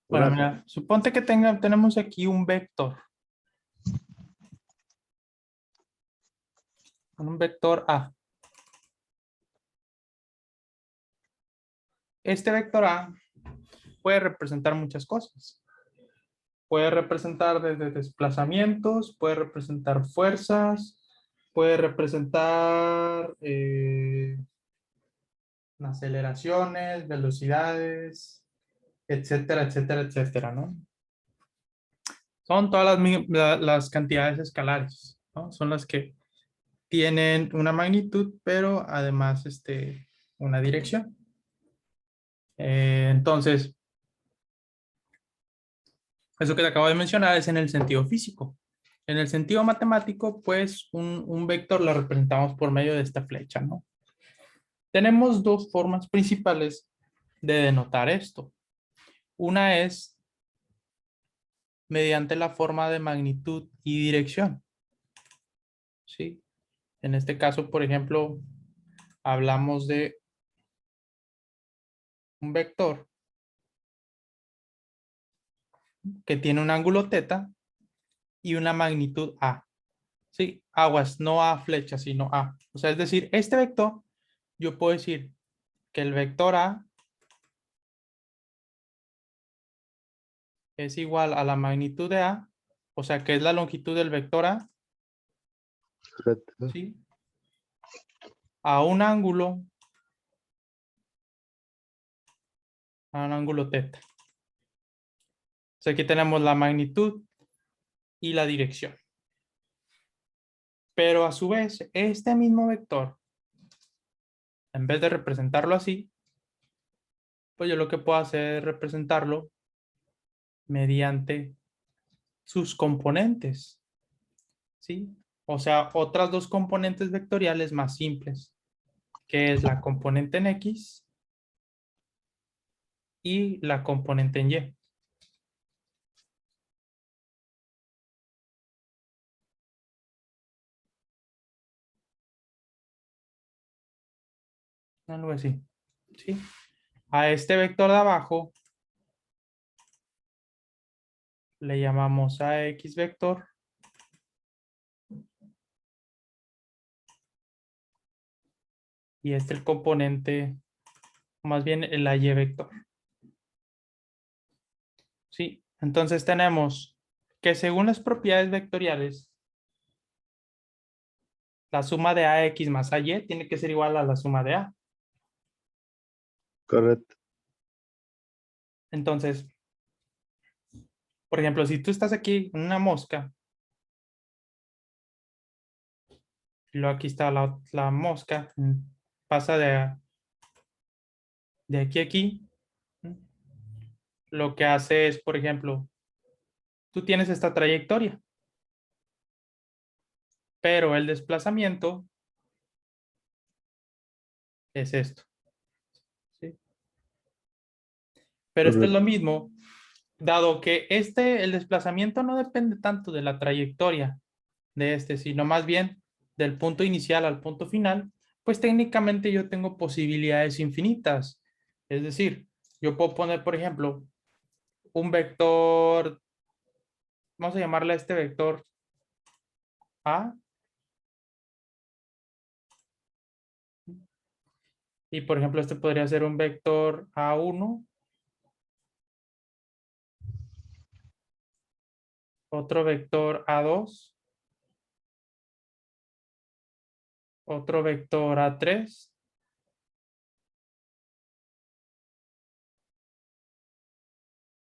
Bueno, Correcto. mira, suponte que tenemos aquí un vector. Un vector A. Este vector A puede representar muchas cosas. Puede representar desde desplazamientos, puede representar fuerzas, puede representar aceleraciones, velocidades, etcétera, etcétera, etcétera, ¿no? Son todas las cantidades escalares, ¿no? Son las que tienen una magnitud, pero además una dirección. Entonces, eso que te acabo de mencionar es en el sentido físico. En el sentido matemático, pues un vector lo representamos por medio de esta flecha, ¿no? Tenemos dos formas principales de denotar esto. Una es mediante la forma de magnitud y dirección, ¿sí? En este caso, por ejemplo, hablamos de un vector que tiene un ángulo θ y una magnitud A. Sí, aguas, no A flecha, sino A. O sea, es decir, este vector, yo puedo decir que el vector A es igual a la magnitud de A, o sea, que es la longitud del vector A, Correcto. ¿sí? A un ángulo θ. O sea, aquí tenemos la magnitud y la dirección. Pero a su vez, este mismo vector, en vez de representarlo así, pues yo lo que puedo hacer es representarlo mediante sus componentes, ¿sí? O sea, otras dos componentes vectoriales más simples, que es la componente en X y la componente en Y. Algo así, ¿sí? A este vector de abajo le llamamos AX vector y este el componente, más bien el AY vector. Sí, entonces tenemos que según las propiedades vectoriales, la suma de AX más AY tiene que ser igual a la suma de A. Correcto. Entonces, por ejemplo, si tú estás aquí en una mosca, y luego aquí está la mosca, pasa de aquí a aquí, lo que hace es, por ejemplo, tú tienes esta trayectoria, pero el desplazamiento es esto, ¿sí? Pero esto es lo Correcto. mismo, dado que el desplazamiento no depende tanto de la trayectoria de sino más bien del punto inicial al punto final, pues técnicamente yo tengo posibilidades infinitas. Es decir, yo puedo poner, por ejemplo, un vector, vamos a llamarle a este vector A, y por ejemplo, este podría ser un vector A1, otro vector A2, otro vector A3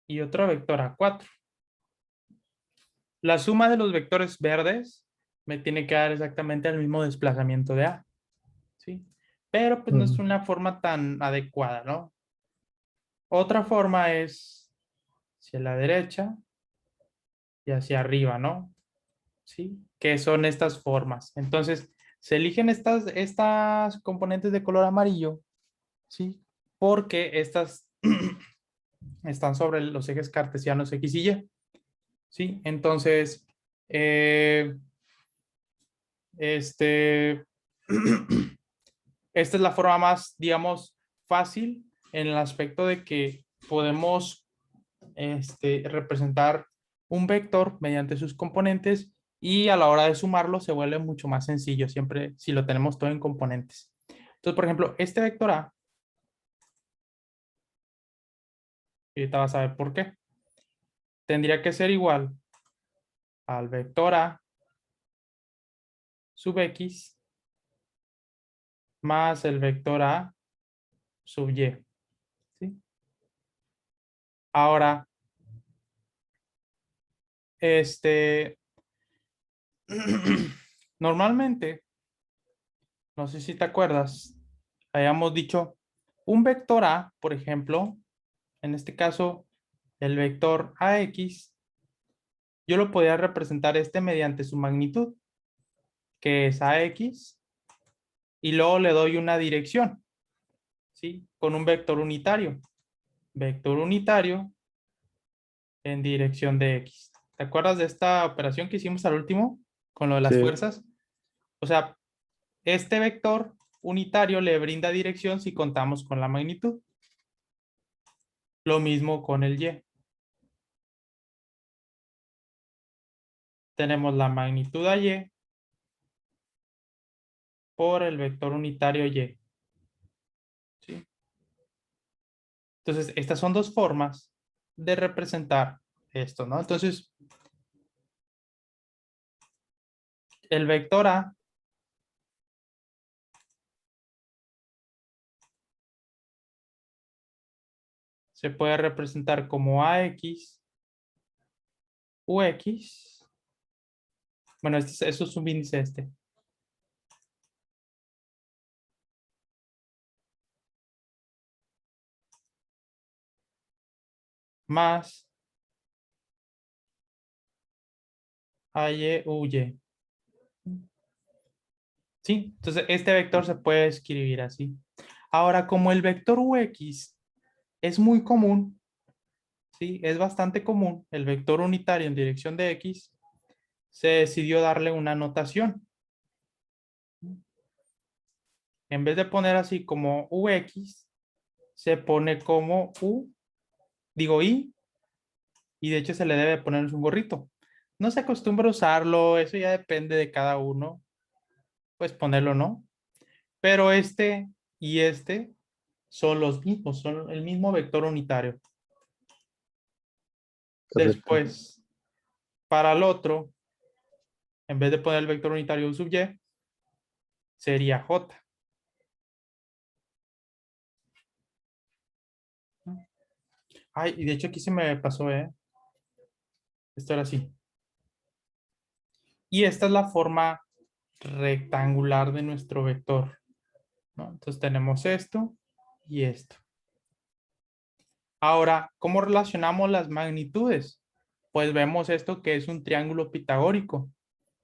y otro vector A4. La suma de los vectores verdes me tiene que dar exactamente el mismo desplazamiento de A, ¿sí? Pero pues no es una forma tan adecuada, ¿no? Otra forma es hacia la derecha y hacia arriba, ¿no? ¿Sí? Que son estas formas. Entonces, se eligen estas componentes de color amarillo, ¿sí? Porque estas están sobre los ejes cartesianos X y Y, ¿sí? Entonces, eh, este, esta es la forma más, digamos, fácil en el aspecto de que podemos representar un vector mediante sus componentes y a la hora de sumarlo se vuelve mucho más sencillo siempre si lo tenemos todo en componentes. Entonces, por ejemplo, este vector A, y ahorita vas a ver por qué, tendría que ser igual al vector A sub X más el vector A sub Y. ¿Sí? Ahora, normalmente, no sé si te acuerdas, hayamos dicho un vector A, por ejemplo, en este caso, el vector AX, yo lo podía representar mediante su magnitud, que es AX, y luego le doy una dirección, ¿sí? Con un vector unitario. Vector unitario en dirección de X. ¿Te acuerdas de esta operación que hicimos al último con lo de las Sí, fuerzas? O sea, este vector unitario le brinda dirección si contamos con la magnitud. Lo mismo con el Y. Tenemos la magnitud a Y por el vector unitario Y. ¿Sí? Entonces, estas son dos formas de representar esto, ¿no? Entonces, el vector A se puede representar como AX, UX. Bueno, eso es un índice más AY, UY. ¿Sí? Entonces, este vector se puede escribir así. Ahora, como el vector UX es muy común, ¿sí? Es bastante común, el vector unitario en dirección de X, se decidió darle una notación. En vez de poner así como UX, se pone como I, y de hecho se le debe poner un gorrito. No se acostumbra a usarlo, eso ya depende de cada uno, pues ponerlo, ¿no? Pero y son los mismos, son el mismo vector unitario. correcto. Después, para el otro, en vez de poner el vector unitario U sub Y, sería J. Ay, y de hecho aquí se me pasó, ¿eh? Esto era así. Y esta es la forma rectangular de nuestro vector, ¿no? Entonces tenemos esto y esto. Ahora, ¿cómo relacionamos las magnitudes? Pues vemos esto que es un triángulo pitagórico.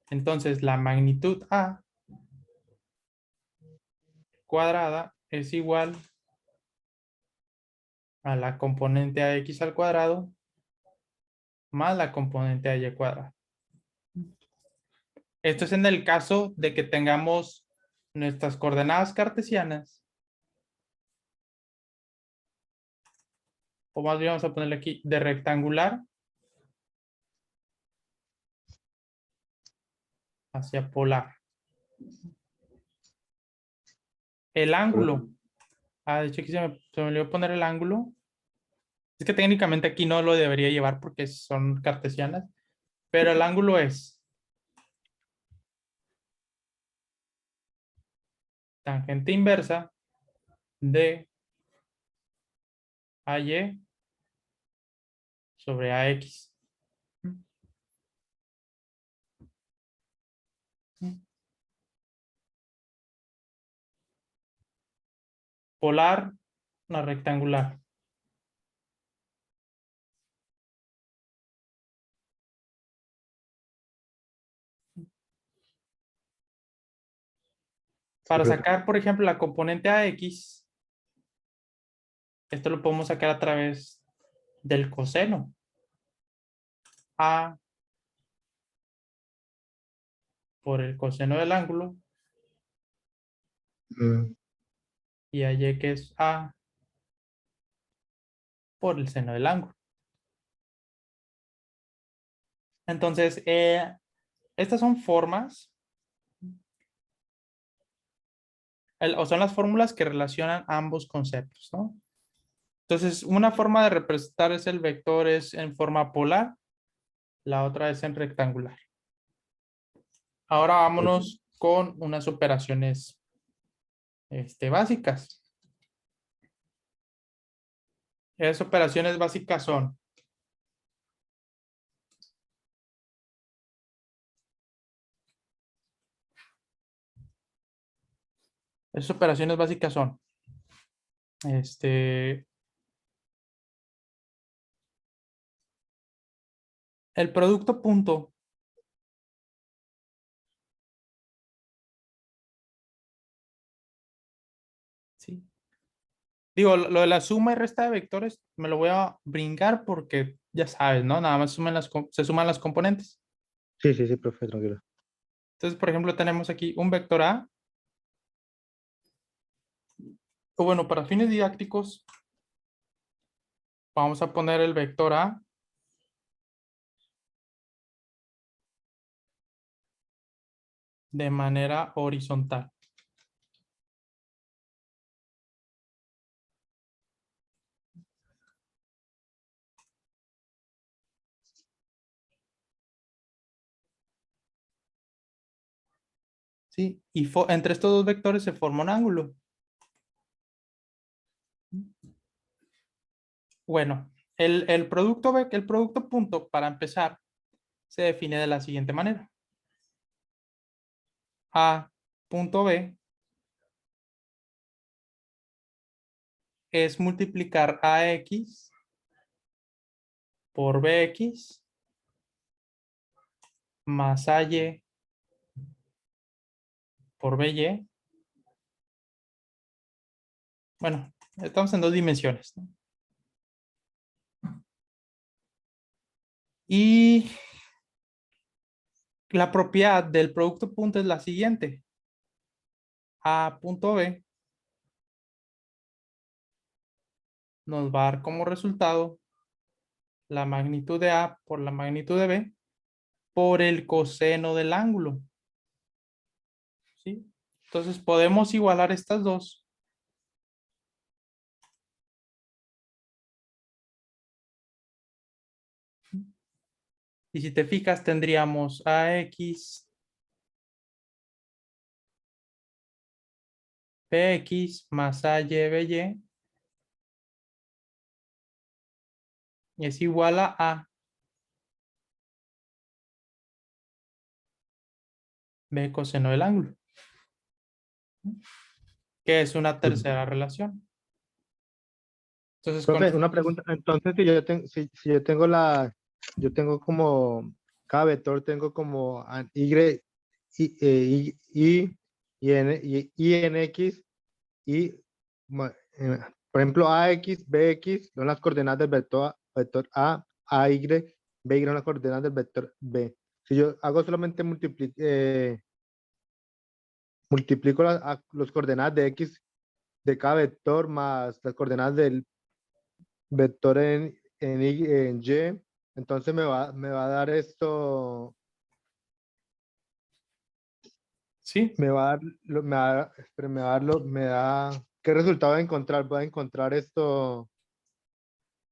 Entonces, la magnitud A cuadrada es igual a la componente AX al cuadrado más la componente AY cuadrada. Esto es en el caso de que tengamos nuestras coordenadas cartesianas, o más bien vamos a ponerle aquí de rectangular hacia polar. El ángulo. De hecho aquí se me olvidó poner el ángulo. Es que técnicamente aquí no lo debería llevar porque son cartesianas, pero el ángulo es tangente inversa de AY sobre AX. Polar, no rectangular. Para Correcto. sacar, por ejemplo, la componente AX, esto lo podemos sacar a través del coseno. A por el coseno del ángulo Mm, y AY que es A por el seno del ángulo. Entonces, estas son formas, o son las fórmulas que relacionan ambos conceptos, ¿no? Entonces, una forma de representar es el vector es en forma polar, la otra es en rectangular. Ahora Ok. vámonos con unas operaciones básicas. Esas operaciones básicas son esas operaciones básicas son este, el producto punto. ¿Sí? Digo, lo de la suma y resta de vectores me lo voy a brincar porque ya sabes, ¿no? Nada más se suman las componentes. Sí, sí, sí, profe, tranquilo. Entonces, por ejemplo, tenemos aquí un vector A, o bueno, para fines didácticos, vamos a poner el vector A de manera horizontal. ¿Sí? Y entre estos dos vectores se forma un ángulo. Bueno, el producto punto, para empezar, se define de la siguiente manera. A punto B es multiplicar AX por BX más AY por BY. Bueno, estamos en dos dimensiones, ¿no? Y la propiedad del producto punto es la siguiente. A punto B nos va a dar como resultado la magnitud de A por la magnitud de B por el coseno del ángulo. ¿Sí? Entonces podemos igualar estas dos. Y si te fijas, tendríamos AX, BX más AY, BY es igual a B coseno del ángulo, que es una Ujú. tercera relación. Entonces, con Profe, esto, una pregunta. Entonces, si yo tengo yo tengo como, cada vector tengo como y en X, y, por ejemplo, AX, BX son las coordenadas del vector A, AY, BY son las coordenadas del vector B. Si yo hago solamente multiplico los coordenadas de X de cada vector más las coordenadas del vector en Y, entonces me va a dar esto, sí, me va a dar, espere, me da, ¿qué resultado voy a encontrar? Voy a encontrar esto,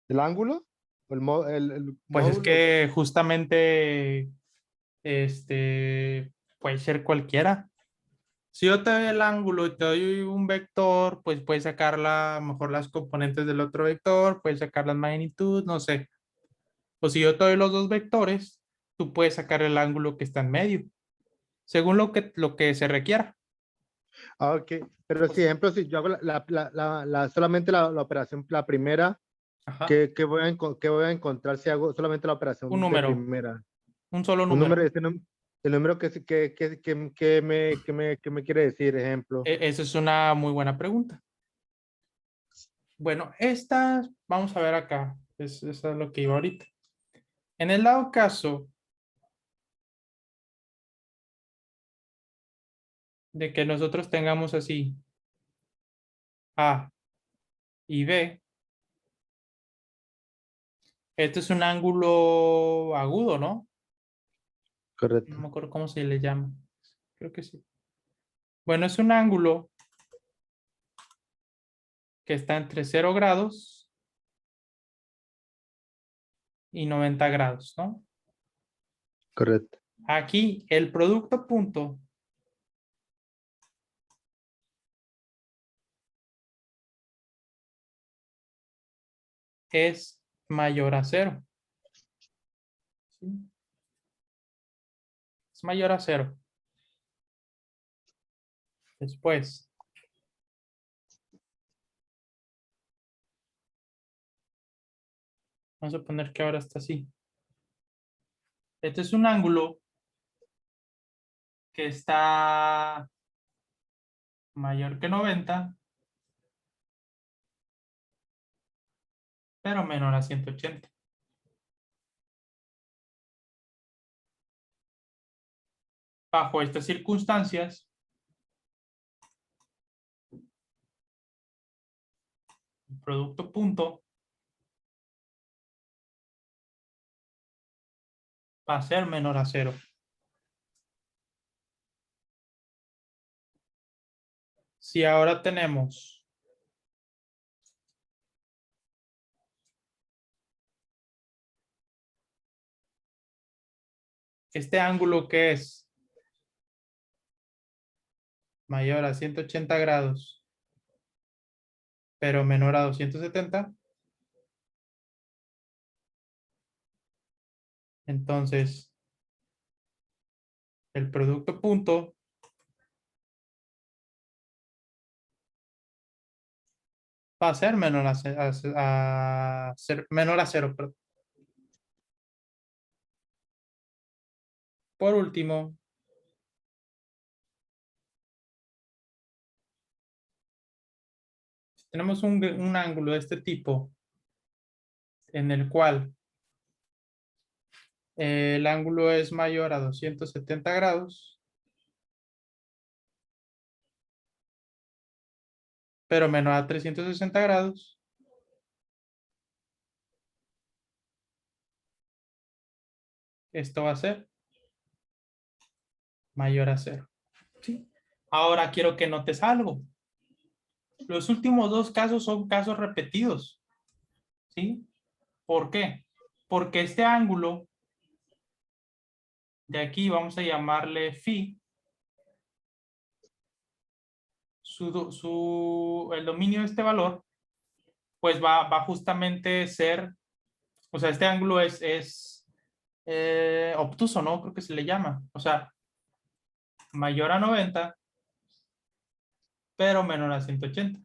el ángulo, el pues es módulo. que justamente puede ser cualquiera. Si yo te doy el ángulo y te doy un vector, pues puedes sacar mejor las componentes del otro vector, puedes sacar las magnitudes, no sé. O si yo te doy los dos vectores, tú puedes sacar el ángulo que está en medio, según lo que se requiera. Ah, ok, pero si, Pues, ejemplo, si yo hago solamente la operación, la primera, ajá, ¿qué voy a encontrar si hago solamente la un operación de número, primera? un solo Un número, número. el número que me quiere decir, ejemplo. Esa es una muy buena pregunta. Bueno, vamos a ver acá, eso es lo que iba ahorita. En el dado caso de que nosotros tengamos así A y B, este es un ángulo agudo, ¿no? Correcto. No me acuerdo cómo se le llama. Creo que sí. Bueno, es un ángulo que está entre 0 grados y 90 grados, ¿no? Correcto. Aquí el producto punto es mayor a 0. ¿Sí? Es mayor a 0. Después, vamos a poner que ahora está así. Este es un ángulo que está mayor que 90, pero menor a 180. Bajo estas circunstancias, el producto punto va a ser menor a 0. Si ahora tenemos este ángulo que es mayor a 180 grados, pero menor a 270, entonces el producto punto va a ser menor menor a 0. Perdón. Por último, tenemos un ángulo de este tipo en el cual el ángulo es mayor a 270 grados, pero menor a 360 grados. Esto va a ser mayor a 0. ¿Sí? Ahora quiero que notes algo. Los últimos dos casos son casos repetidos. ¿Sí? ¿Por qué? Porque este ángulo de aquí, vamos a llamarle phi, el dominio de este valor, pues va justamente ser, o sea, este ángulo es obtuso, ¿no? Creo que se le llama. O sea, mayor a 90, pero menor a 180,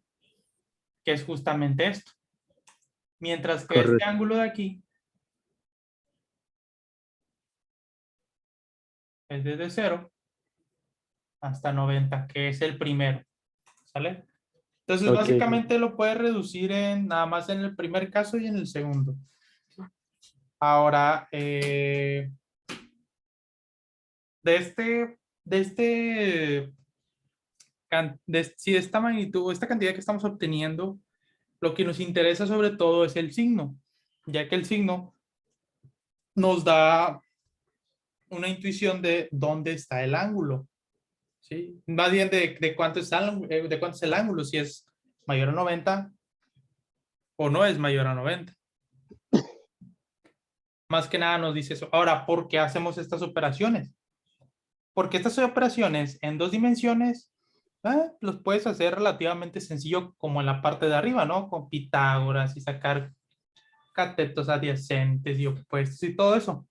que es justamente esto. Mientras que este Correcto. ángulo de aquí es desde 0 hasta 90, que es el primero. ¿Sale? Entonces, Ok. básicamente lo puedes reducir en nada más en el primer caso y en el segundo. Ahora, de este, si de esta magnitud o esta cantidad que estamos obteniendo, lo que nos interesa sobre todo es el signo, ya que el signo nos da una intuición de dónde está el ángulo, ¿sí? Más bien de cuánto de cuánto es el ángulo, si es mayor a 90 o no es mayor a 90. Más que nada nos dice eso. Ahora, ¿por qué hacemos estas operaciones? Porque estas operaciones en dos dimensiones los puedes hacer relativamente sencillo como en la parte de arriba, ¿no? Con Pitágoras y sacar catetos adyacentes y opuestos y todo eso.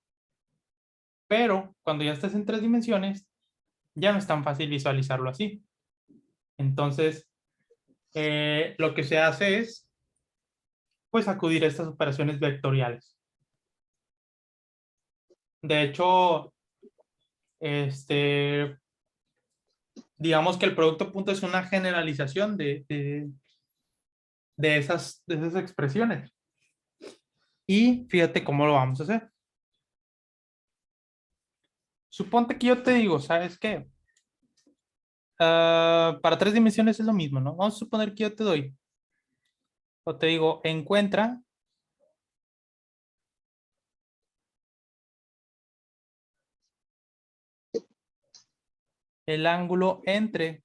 Pero cuando ya estás en tres dimensiones, ya no es tan fácil visualizarlo así. Entonces, lo que se hace es, pues, acudir a estas operaciones vectoriales. De hecho, digamos que el producto punto es una generalización de esas expresiones. Y fíjate cómo lo vamos a hacer. Suponte que yo te digo, ¿sabes qué? Para tres dimensiones es lo mismo, ¿no? Vamos a suponer que yo te doy, o te digo, encuentra el ángulo entre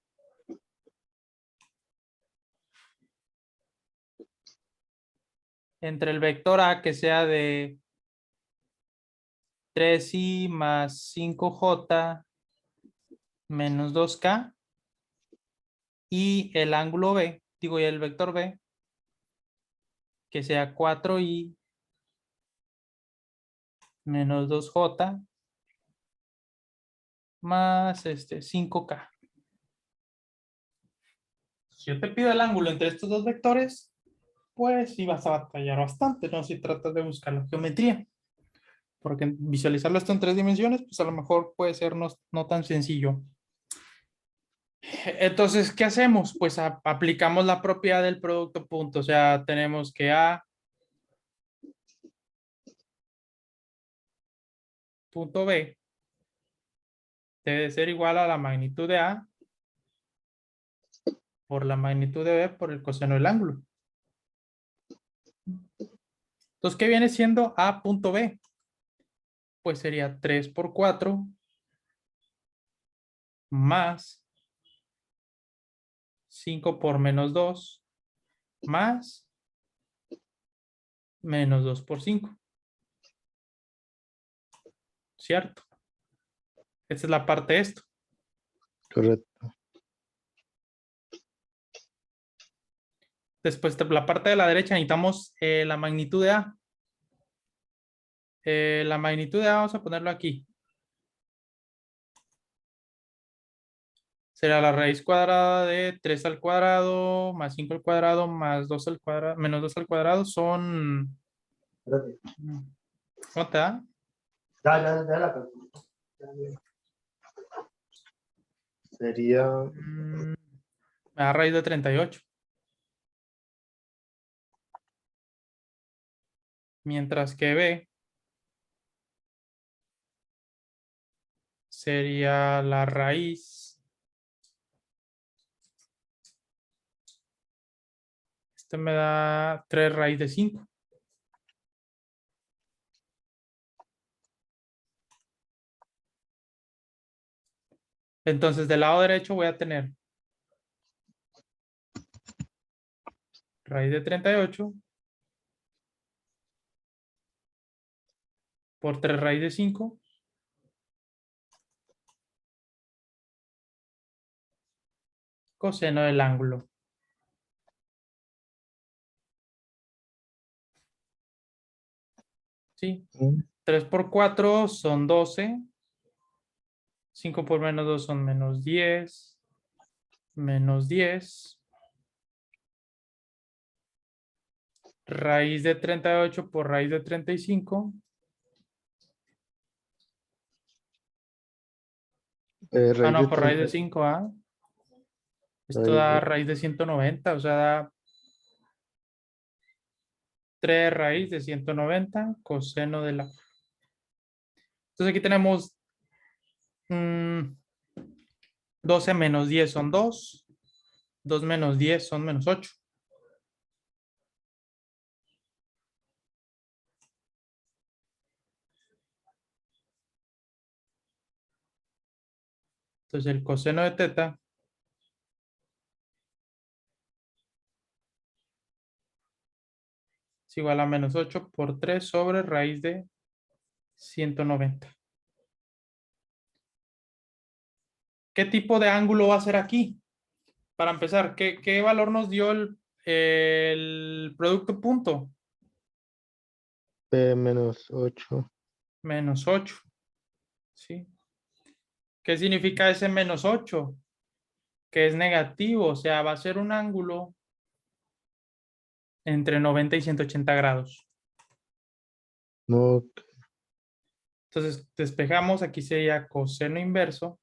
el vector A, que sea de 3i más 5j menos 2k, y el ángulo B, digo, y el vector B, que sea 4i menos 2j más 5k. Si yo te pido el ángulo entre estos dos vectores, pues sí vas a batallar bastante, ¿no? Si tratas de buscar la geometría. Porque visualizarlo esto en 3 dimensiones, pues a lo mejor puede ser no tan sencillo. Entonces, ¿qué hacemos? Pues aplicamos la propiedad del producto punto. O sea, tenemos que A punto B debe ser igual a la magnitud de A por la magnitud de B por el coseno del ángulo. Entonces, ¿qué viene siendo A punto B? Pues sería 3 por 4 más 5 por menos 2 más menos 2 por 5. ¿Cierto? Esta es la parte de esto. Correcto. Después, la parte de la derecha necesitamos la magnitud de A. La magnitud de A vamos a ponerlo aquí. Será la raíz cuadrada de 3 al cuadrado más 5 al cuadrado más 2 al cuadrado menos 2 al cuadrado son... ¿Cómo te da? Ya la calculo. Sería Me da raíz de 38. Mientras que B sería la raíz. Este me da 3 raíz de 5. Entonces, del lado derecho voy a tener raíz de 38 por 3 raíz de 5 coseno del ángulo. ¿Sí? 3 por 4 son 12. 5 por menos 2 son menos 10. Menos 10. Raíz de 38 por raíz de 35. raíz No, de por raíz de 30. 5, ¿ah? Esto Raíz da de- raíz de 190, o sea, da 3 raíz de 190 coseno de la... Entonces aquí tenemos 12 menos 10 son 2. 2 menos 10 son menos 8. Entonces el coseno de teta es igual a menos 8 por 3 sobre raíz de 190. ¿Qué tipo de ángulo va a ser aquí? Para empezar, ¿qué valor nos dio el producto punto? P menos 8. Menos 8. ¿Sí? ¿Qué significa ese menos 8? Que es negativo, o sea, va a ser un ángulo entre 90 y 180 grados. No, Entonces, despejamos, aquí sería coseno inverso.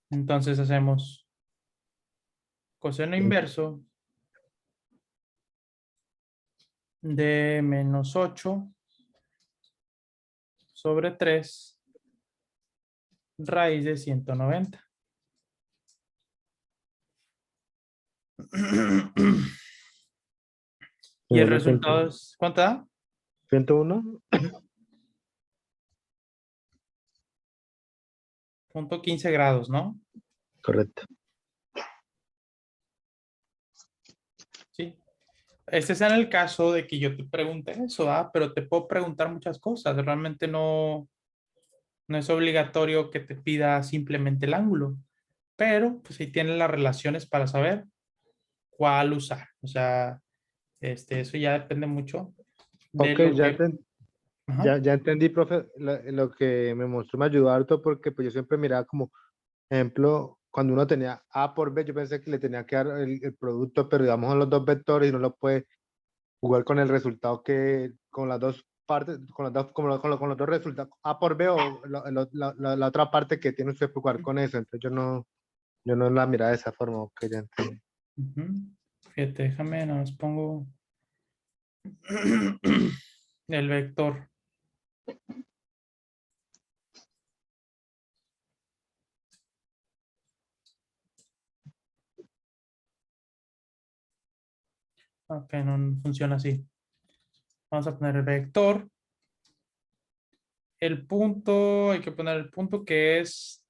Entonces hacemos coseno inverso de menos 8 sobre 3 raíz de 190. Y el resultado es, ¿cuánto da? 101. Punto 15 grados, ¿no? Correcto. Sí. Este es en el caso de que yo te pregunte eso, ¿ah? Pero te puedo preguntar muchas cosas. Realmente no es obligatorio que te pida simplemente el ángulo. Pero pues ahí tienes las relaciones para saber cuál usar. O sea, eso ya depende mucho de Ok, lo que... Ajá. ya entendí, profe, lo que me mostró me ayudó harto porque pues yo siempre miraba como, ejemplo, cuando uno tenía A por B, yo pensé que le tenía que dar el producto, pero digamos en los dos vectores y no lo puede jugar con el resultado que, con las dos partes, con los dos, con los dos resultados, A por B o la otra parte que tiene usted que jugar con eso. Entonces yo no la miraba de esa forma, ok, ya entendí. Ujú. Fíjate, déjame, nada más pongo el vector. Ok, no funciona así. Vamos a poner el vector. El punto, hay que poner el punto que es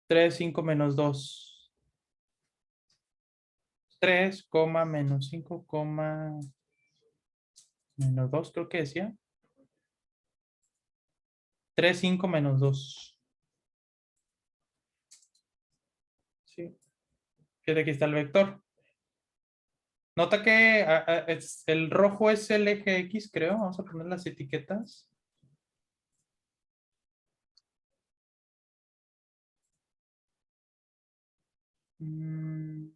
3 5 menos 2. 3, menos 5, menos 2, creo que decía. 3 5 menos 2. Sí. Fíjate, aquí está el vector. Nota que el rojo es el eje X, creo. Vamos a poner las etiquetas. Mm,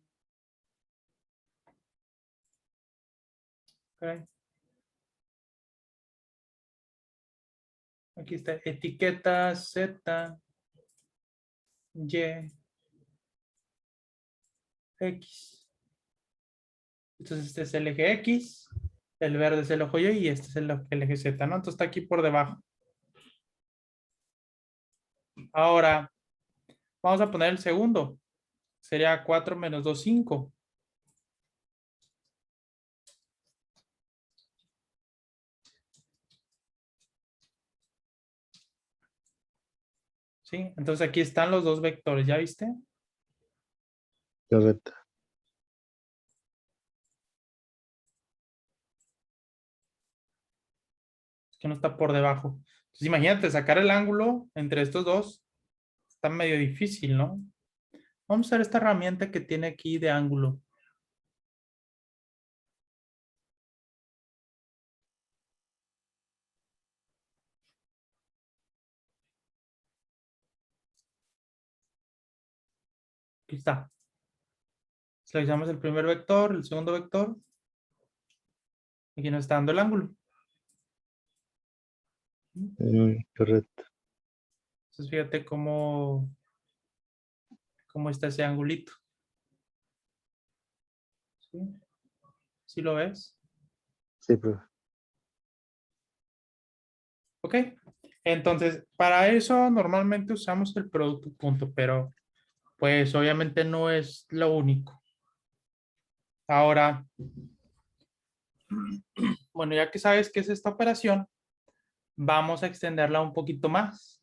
ok. Aquí está etiqueta Z, Y, X. Entonces este es el eje X, el verde es el ojo Y y este es el eje Z, ¿no? Entonces está aquí por debajo. Ahora, vamos a poner el segundo. Sería 4 menos 2, 5. ¿Sí? Entonces aquí están los dos vectores, ¿ya viste? Correcto. Es que no está por debajo. Entonces imagínate, sacar el ángulo entre estos dos está medio difícil, ¿no? Vamos a usar esta herramienta que tiene aquí de ángulo. Aquí está. Seleccionamos el primer vector, el segundo vector. Aquí nos está dando el ángulo. Correcto. Entonces fíjate cómo está ese angulito. ¿Sí? ¿Sí lo ves? Sí, profe. Ok. Entonces, para eso normalmente usamos el producto punto, pero pues obviamente no es lo único. Ahora, bueno, ya que sabes qué es esta operación, vamos a extenderla un poquito más.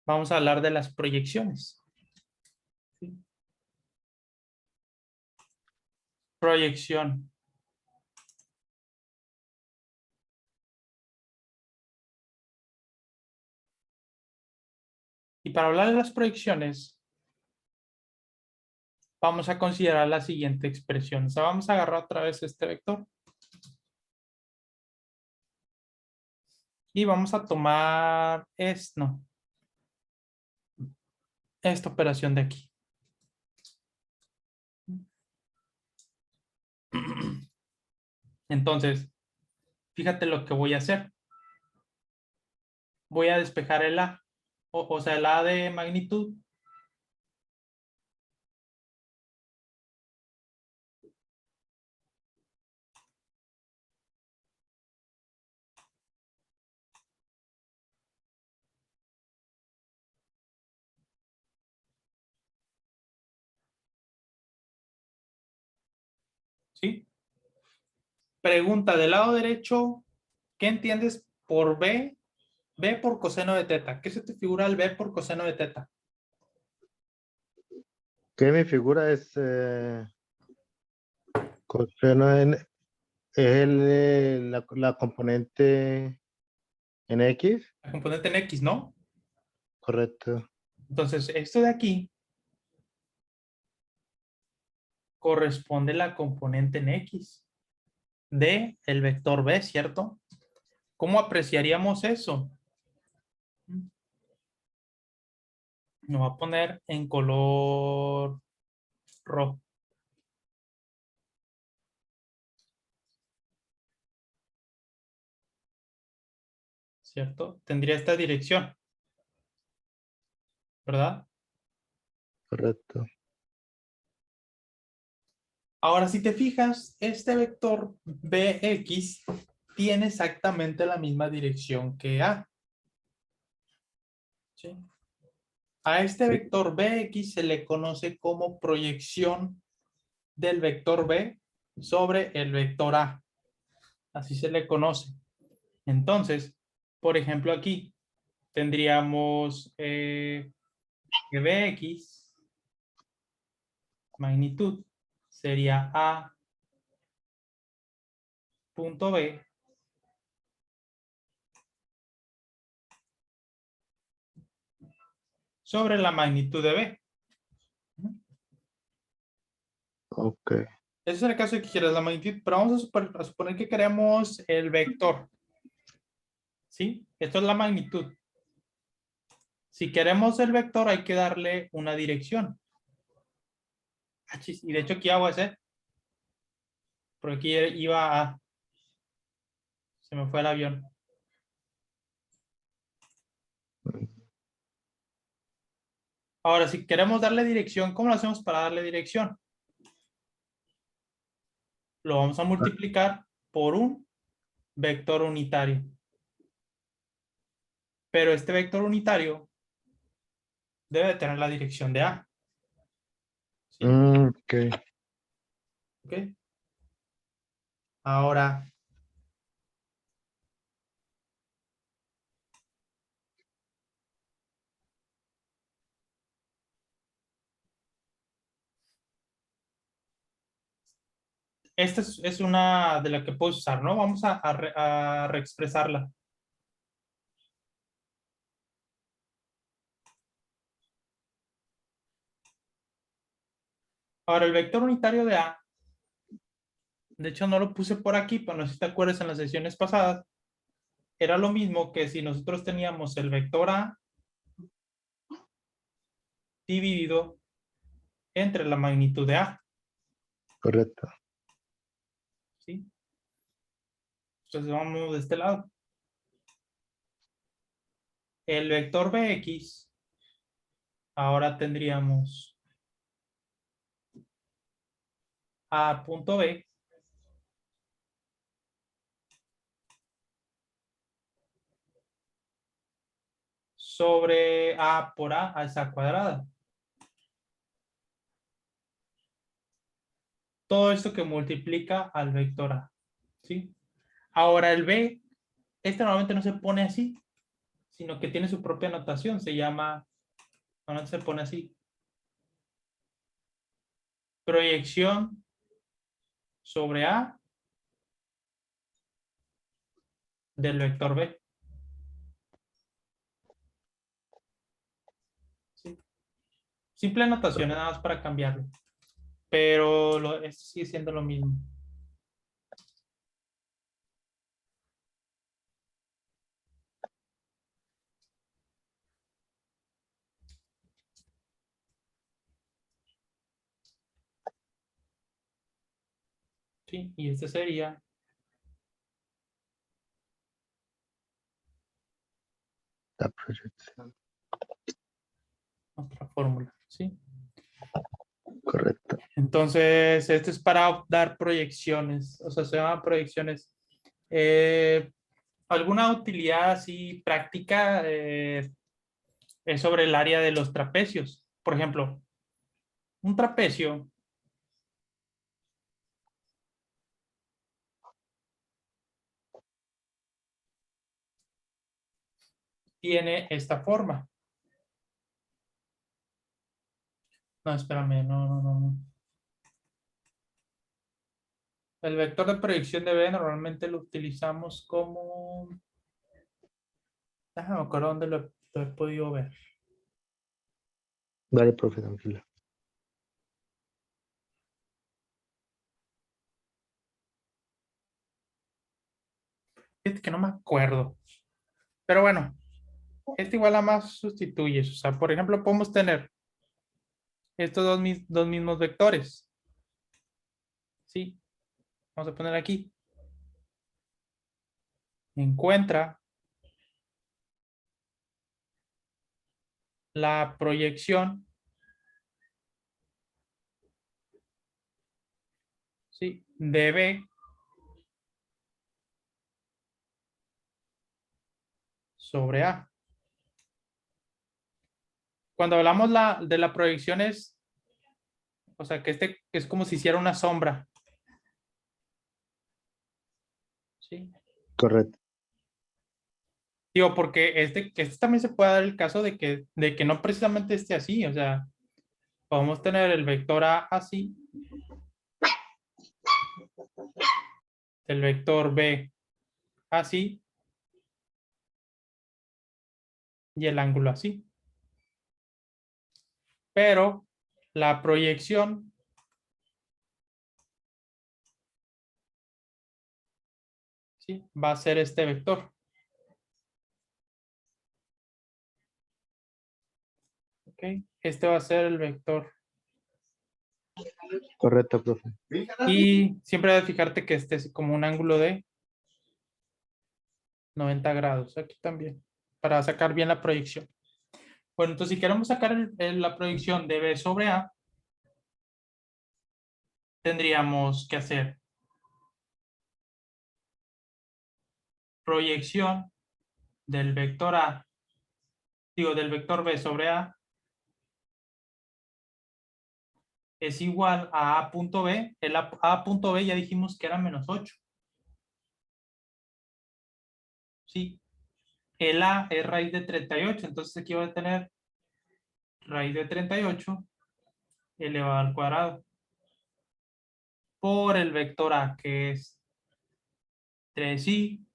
Vamos a hablar de las proyecciones. ¿Sí? Proyección. Y para hablar de las proyecciones, vamos a considerar la siguiente expresión. O sea, vamos a agarrar otra vez este vector y vamos a tomar no, esta operación de aquí. Entonces, fíjate lo que voy a hacer. Voy a despejar el A, o sea, el A de magnitud. ¿Sí? Pregunta del lado derecho, ¿qué entiendes por B? B por coseno de teta. ¿Qué se te figura el B por coseno de teta? Que mi figura es coseno es la componente en X, La componente en X, ¿no? correcto. Entonces, esto de aquí corresponde a la componente en X de el vector B, ¿cierto? ¿Cómo apreciaríamos eso? Me voy a poner en color rojo. ¿Cierto? Tendría esta dirección, ¿verdad? Correcto. Ahora, si te fijas, este vector Bx tiene exactamente la misma dirección que A. ¿Sí? A este Sí. vector Bx se le conoce como proyección del vector B sobre el vector A. Así se le conoce. Entonces, por ejemplo, aquí tendríamos que Bx, magnitud, sería A punto B sobre la magnitud de B. Ok. Ese es el caso de que quieras la magnitud, pero vamos a suponer que queremos el vector. ¿Sí? Esto es la magnitud. Si queremos el vector, hay que darle una dirección. Y de hecho aquí hago ese. Porque aquí iba a... Se me fue el avión. Ahora, si queremos darle dirección, ¿cómo lo hacemos para darle dirección? Lo vamos a multiplicar por un vector unitario. Pero este vector unitario debe tener la dirección de A. ¿Sí? Ok. ¿Ok? Ahora, esta es una de las que puedes usar, ¿no? Vamos a reexpresarla. Ahora, el vector unitario de A, de hecho no lo puse por aquí, pero no sé si te acuerdas en las sesiones pasadas, era lo mismo que si nosotros teníamos el vector A dividido entre la magnitud de A. Correcto. ¿Sí? Entonces vamos de este lado. El vector Bx, ahora tendríamos A punto B sobre A por A a esa cuadrada. Todo esto que multiplica al vector A. ¿Sí? Ahora el B, este normalmente no se pone así, sino que tiene su propia notación. Se llama, normalmente se pone así. Proyección sobre A del vector B. ¿Sí? Simple notación, nada más para cambiarlo. Pero esto sigue siendo lo mismo. ¿Sí? Y este sería La proyección. otra fórmula. ¿Sí? Correcto. Entonces, esto es para dar proyecciones. O sea, se llaman proyecciones. ¿Alguna utilidad así práctica es sobre el área de los trapecios? Por ejemplo, un trapecio tiene esta forma. No, espérame, no. El vector de proyección de B normalmente lo utilizamos como... Déjame acuerdo dónde lo he podido ver. Dale, profe, tranquila. Es que no me acuerdo. Pero bueno, este igual a más sustituyes. O sea, por ejemplo, podemos tener estos dos mismos vectores. ¿Sí? Vamos a poner aquí. Encuentra la proyección, ¿sí?, de B sobre A. Cuando hablamos de la proyección es, o sea, que este es como si hiciera una sombra. ¿Sí? Correcto. Digo, porque que este también se puede dar el caso de que no precisamente esté así. O sea, podemos tener el vector A así, el vector B así y el ángulo así. Pero la proyección, ¿sí?, va a ser este vector. ¿Ok? Este va a ser el vector. Correcto, profe. Y siempre debes fijarte que este es como un ángulo de 90 grados. Aquí también, para sacar bien la proyección. Bueno, entonces si queremos sacar la proyección de B sobre A, tendríamos que hacer proyección del vector A, digo, del vector B sobre A, es igual a A punto B. El A punto B ya dijimos que era menos 8. Sí. El A es raíz de 38, entonces aquí voy a tener raíz de 38 elevado al cuadrado por el vector A, que es 3i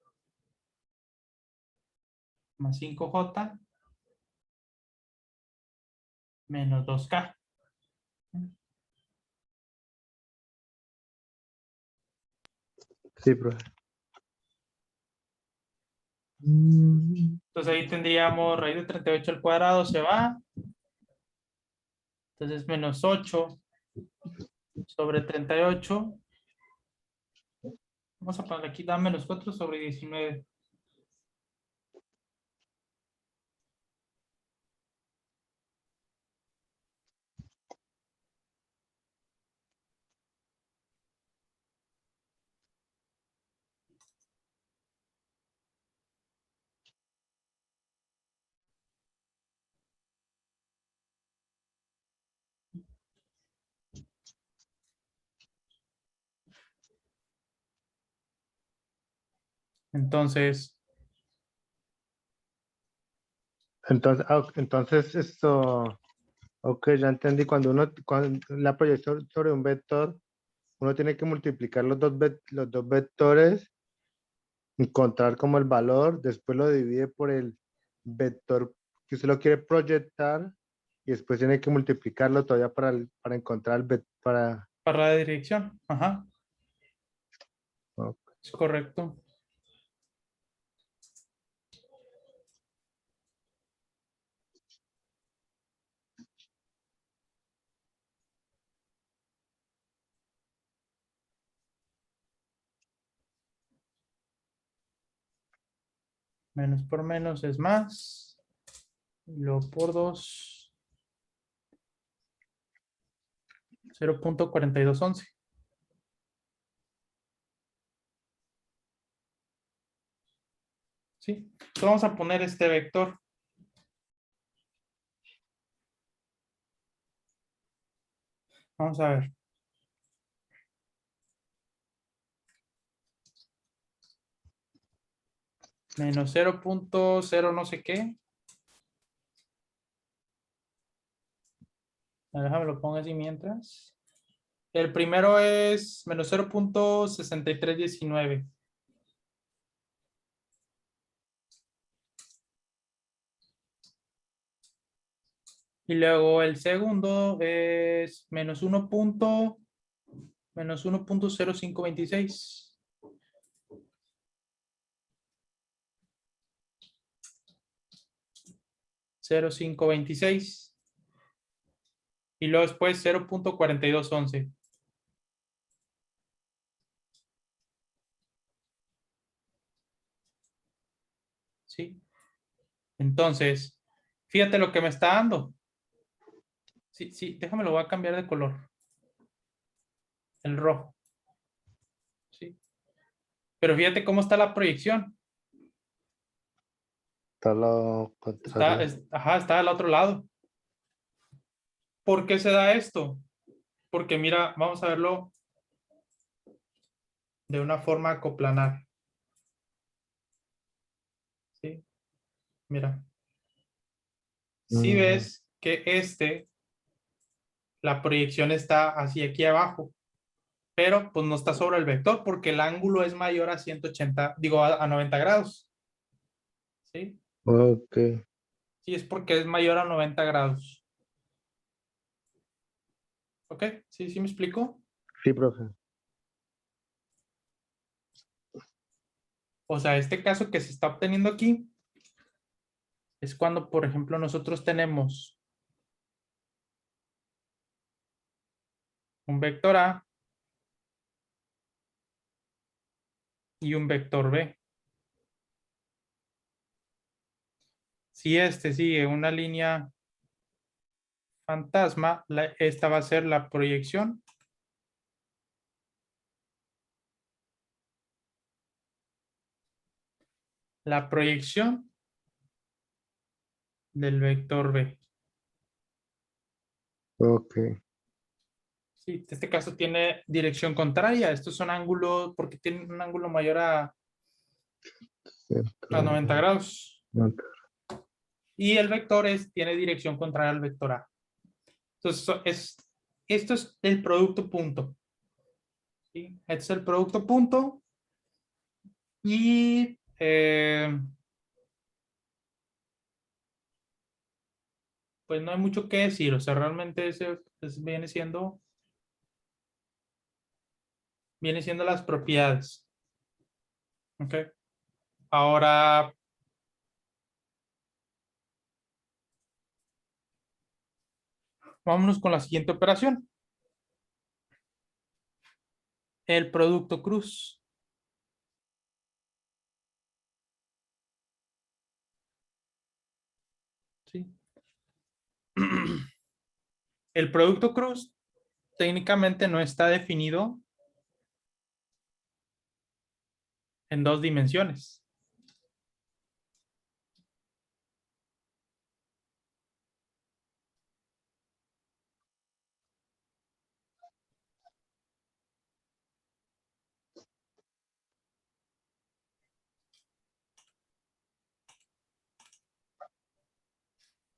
más 5j menos 2k. Sí, profe. Entonces ahí tendríamos raíz de 38 al cuadrado, se va. Entonces menos 8 sobre 38. Vamos a poner aquí, da menos 4 sobre 19. Entonces, Entonces esto, ok, ya entendí. Cuando la proyección sobre un vector, uno tiene que multiplicar los dos vectores, encontrar como el valor, después lo divide por el vector que usted lo quiere proyectar y después tiene que multiplicarlo todavía para encontrar para... para la dirección. Ajá, Ok. es correcto. Menos por menos es más. Y luego por 2, 0.4211. ¿Sí? Entonces vamos a poner este vector. Vamos a ver. Menos 0.0 no sé qué. Déjame lo pongo así mientras. El primero es menos 0.6319. Y luego el segundo es menos 1.0526. 0.526. Y luego después 0.4211. ¿Sí? Entonces, fíjate lo que me está dando. Sí, sí, déjame lo voy a cambiar de color. El rojo. ¿Sí? Pero fíjate cómo está la proyección. Está lo contrario. Ajá, está del otro lado. ¿Por qué se da esto? Porque mira, vamos a verlo de una forma coplanar. ¿Sí? Mira. Si Mm, ves que la proyección está hacia aquí abajo, pero pues no está sobre el vector porque el ángulo es mayor a 180, digo, a 90 grados. ¿Sí? ok. Sí, es porque es mayor a 90 grados. ¿Ok? ¿Sí, sí me explico? Sí, profe. O sea, este caso que se está obteniendo aquí es cuando, por ejemplo, nosotros tenemos un vector A y un vector B. Si este sigue una línea fantasma, esta va a ser la proyección. La proyección del vector B. Ok. Sí, este caso tiene dirección contraria. Estos son ángulos porque tienen un ángulo mayor a 90 Centro, grados. nota. Y el vector tiene dirección contraria al vector A. Entonces, esto es el producto punto. ¿Sí? Este es el producto punto. Y pues no hay mucho que decir. O sea, realmente viene siendo las propiedades. ¿Ok? Ahora, vámonos con la siguiente operación. El producto cruz. ¿Sí? El producto cruz técnicamente no está definido en dos dimensiones.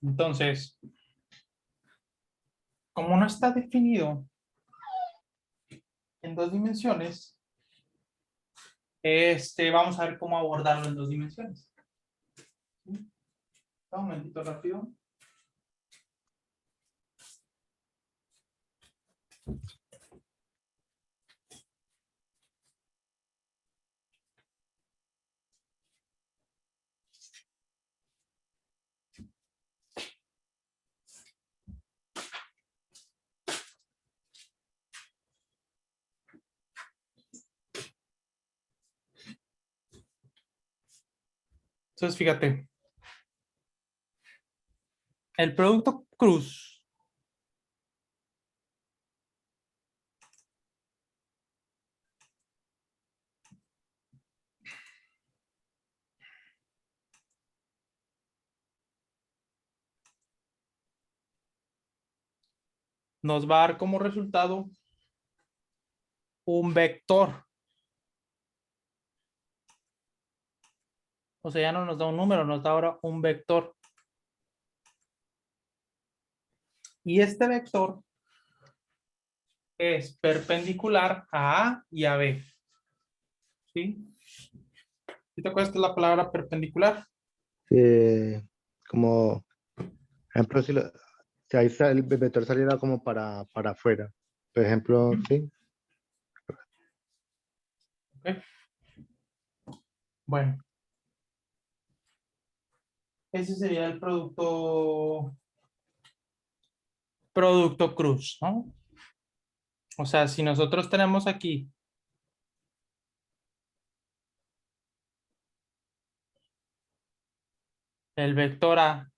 Entonces, como no está definido en dos dimensiones, vamos a ver cómo abordarlo en dos dimensiones. ¿Sí? Un momentito rápido. Entonces, fíjate, el producto cruz nos va a dar como resultado un vector. O sea, ya no nos da un número, nos da ahora un vector. Y este vector es perpendicular a A y a B. ¿Sí? ¿Sí te acuerdas que es la palabra perpendicular? Eh, como, ejemplo, si ahí el vector saliera como para afuera, por ejemplo, sí, ¿Ok? Bueno, ese sería el producto cruz, ¿no? O sea, si nosotros tenemos aquí el vector A,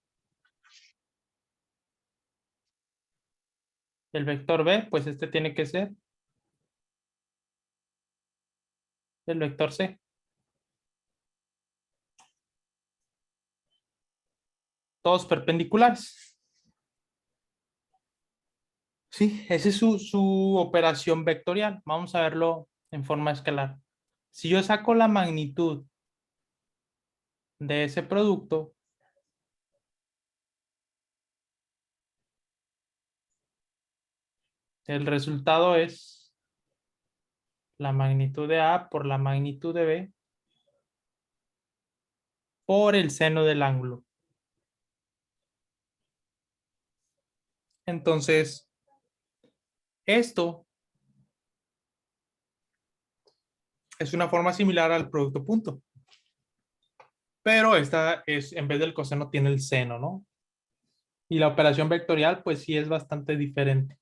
el vector B, pues este tiene que ser el vector C. Todos perpendiculares. Sí, esa es su operación vectorial. Vamos a verlo en forma escalar. Si yo saco la magnitud de ese producto, el resultado es la magnitud de A por la magnitud de B por el seno del ángulo. Entonces, esto es una forma similar al producto punto, pero esta es, en vez del coseno, tiene el seno, ¿no? Y la operación vectorial, pues sí es bastante diferente.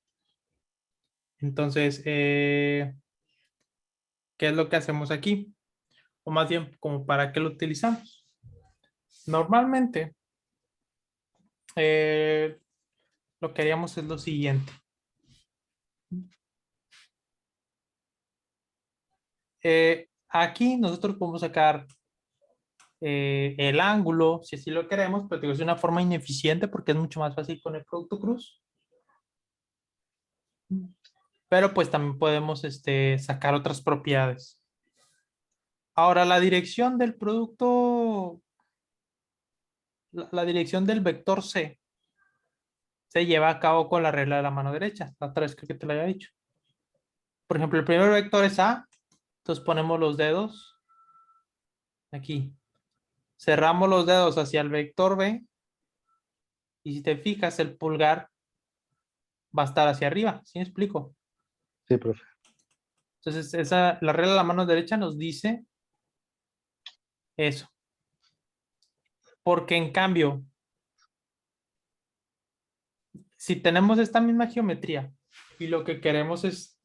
Entonces, ¿qué es lo que hacemos aquí? O más bien, como para qué lo utilizamos. Normalmente, eh, lo que haríamos es lo siguiente. Aquí nosotros podemos sacar el ángulo, si así lo queremos, pero digo, es una forma ineficiente porque es mucho más fácil con el producto cruz. Pero pues también podemos sacar otras propiedades. Ahora, la dirección del producto, la dirección del vector C se lleva a cabo con la regla de la mano derecha. La otra vez creo que te lo había dicho. Por ejemplo, el primer vector es A, entonces ponemos los dedos aquí. Cerramos los dedos hacia el vector B y si te fijas, el pulgar va a estar hacia arriba. ¿Sí me explico? sí, profe, Entonces, la regla de la mano derecha nos dice eso. Porque en cambio, si tenemos esta misma geometría y lo que queremos es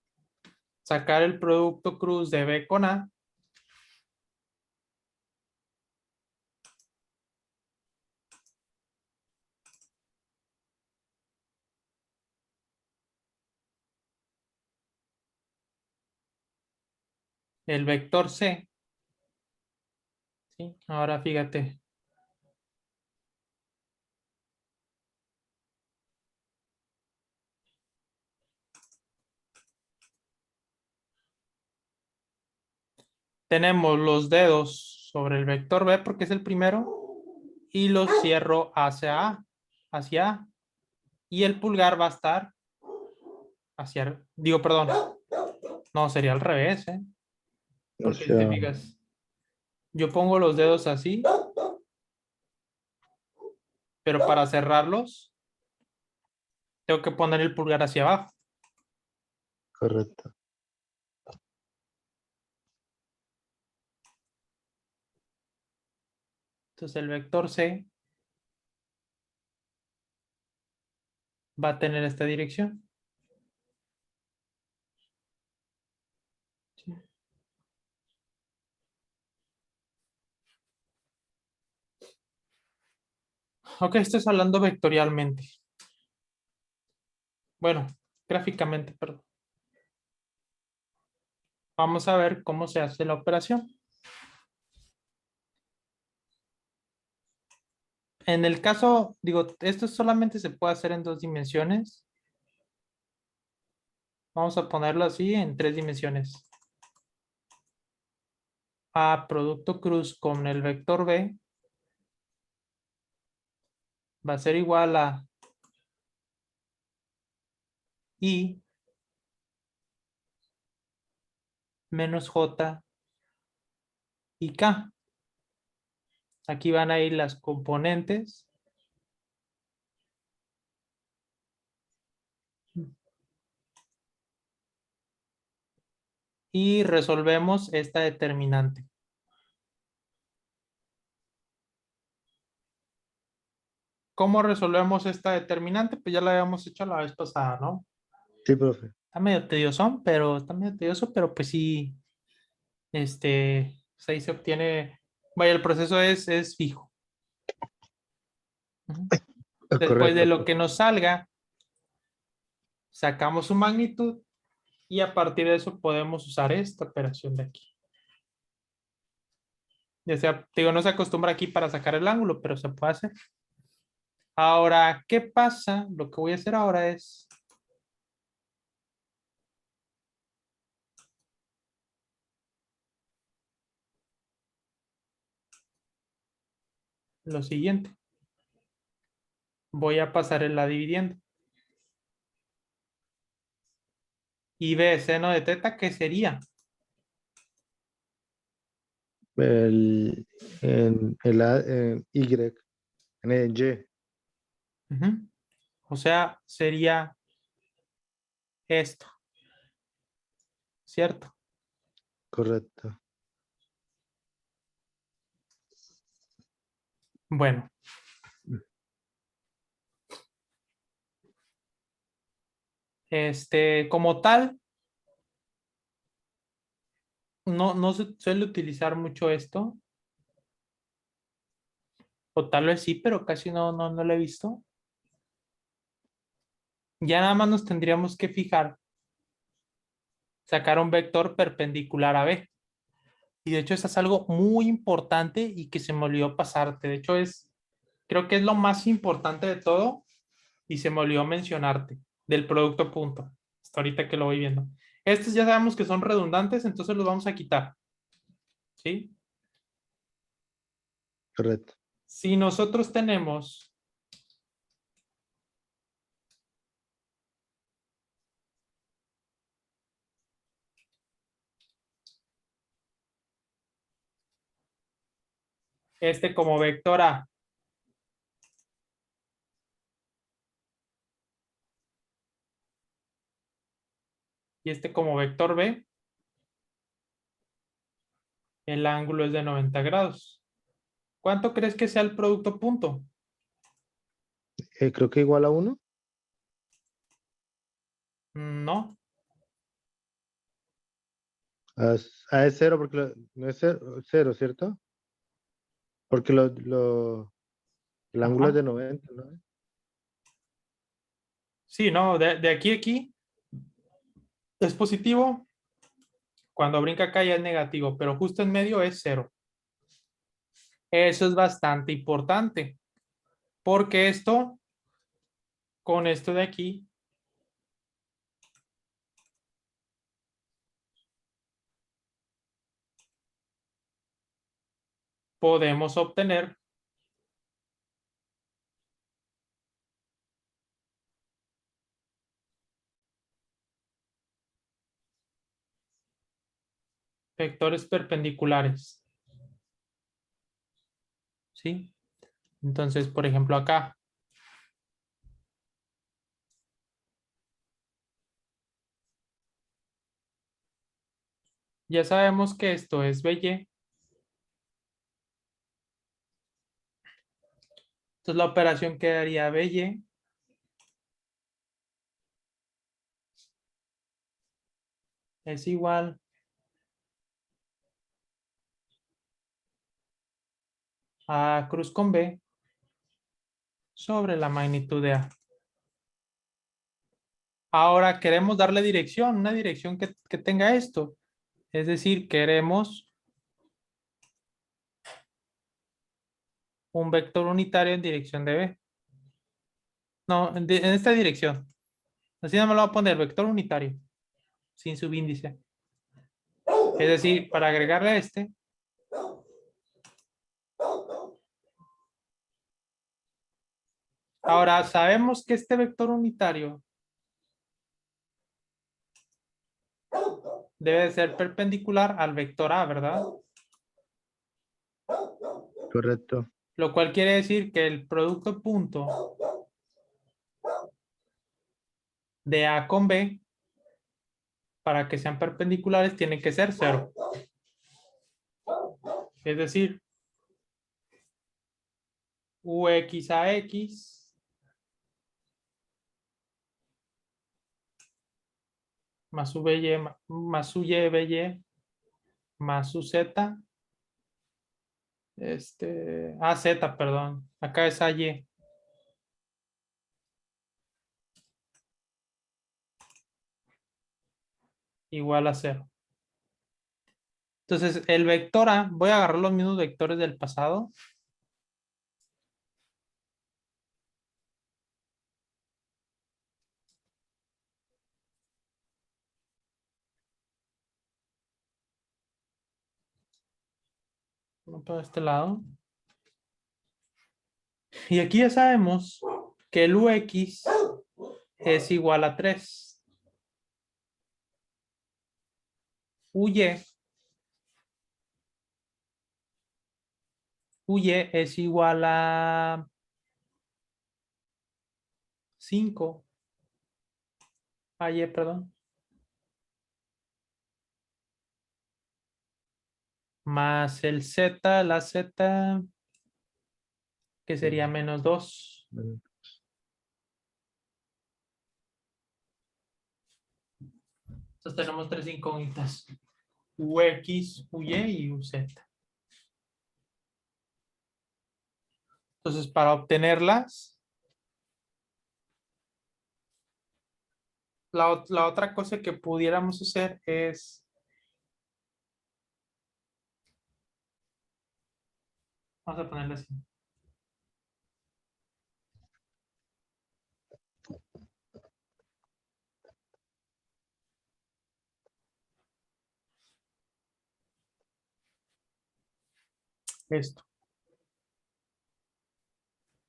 sacar el producto cruz de B con A, el vector C, ¿sí? Ahora fíjate, tenemos los dedos sobre el vector B porque es el primero y los cierro hacia A, y el pulgar va a estar hacia, digo, perdón, no, sería al revés, ¿eh? o Porque si te sea, fijas, yo pongo los dedos así, pero para cerrarlos, tengo que poner el pulgar hacia abajo. correcto, Entonces el vector C va a tener esta dirección. ¿Sí? Ok, esto es hablando vectorialmente. Bueno, gráficamente, perdón. Vamos a ver cómo se hace la operación. En el caso, digo, esto solamente se puede hacer en dos dimensiones. Vamos a ponerlo así en tres dimensiones. A producto cruz con el vector B va a ser igual a I menos J y K. Aquí van a ir las componentes. Y resolvemos esta determinante. ¿Cómo resolvemos esta determinante? Pues ya la habíamos hecho la vez pasada, ¿no? Sí, profe. Está medio tedioso, pues sí, pues ahí se obtiene, vaya, el proceso es fijo. Ujú. Después de Correcto, lo profe. que nos salga, sacamos su magnitud y a partir de eso podemos usar esta operación de aquí. Ya sea, digo, no se acostumbra aquí para sacar el ángulo, pero se puede hacer. Ahora, ¿qué pasa? Lo que voy a hacer ahora es lo siguiente. Voy a pasar en la dividiendo. Y B seno de teta, ¿qué sería? En Y, en el Y. Ujú. O sea, sería esto, ¿cierto? Correcto. Bueno, como tal, no se suele utilizar mucho esto, o tal vez sí, pero casi no lo he visto. Ya nada más nos tendríamos que fijar, sacar un vector perpendicular a B. Y de hecho, eso es algo muy importante y que se me olvidó pasarte. De hecho, creo que es lo más importante de todo y se me olvidó mencionarte del producto punto. Hasta ahorita que lo voy viendo. Estos ya sabemos que son redundantes, entonces los vamos a quitar. ¿Sí? Correcto. Si nosotros tenemos este como vector A y este como vector B, el ángulo es de 90 grados. ¿Cuánto crees que sea el producto punto? Creo que igual a 1. No. Es 0 porque no es 0, ¿cierto? Porque el ángulo es Ajá. de 90, ¿no? Sí, no, de aquí a aquí es positivo. Cuando brinca acá ya es negativo, pero justo en medio es 0. Eso es bastante importante, porque esto, con esto de aquí, podemos obtener vectores perpendiculares. ¿Sí? Entonces, por ejemplo, acá, ya sabemos que esto es BY. Entonces, la operación quedaría BY es igual a cruz con B sobre la magnitud de A. Ahora queremos darle dirección, una dirección que tenga esto. Es decir, queremos un vector unitario en dirección de B. No, en esta dirección. Así no me lo voy a poner, vector unitario, sin subíndice. Es decir, para agregarle a este, Ahora, sabemos que este vector unitario debe de ser perpendicular al vector A, ¿verdad? Correcto. Lo cual quiere decir que el producto punto de A con B, para que sean perpendiculares, tiene que ser 0. Es decir, UX a X más UY más UY, BY más UZ, AZ, perdón. Acá es AY. Igual a 0. Entonces, el vector A, voy a agarrar los mismos vectores del pasado. Uno para este lado. Y aquí ya sabemos que el UX es igual a 3. UY es igual a 5. AY, perdón. Más el Z, la Z, que sería menos 2. Entonces tenemos tres incógnitas. UX, UY y UZ. Entonces, para obtenerlas, la otra cosa que pudiéramos hacer es, vamos a ponerla así. Esto.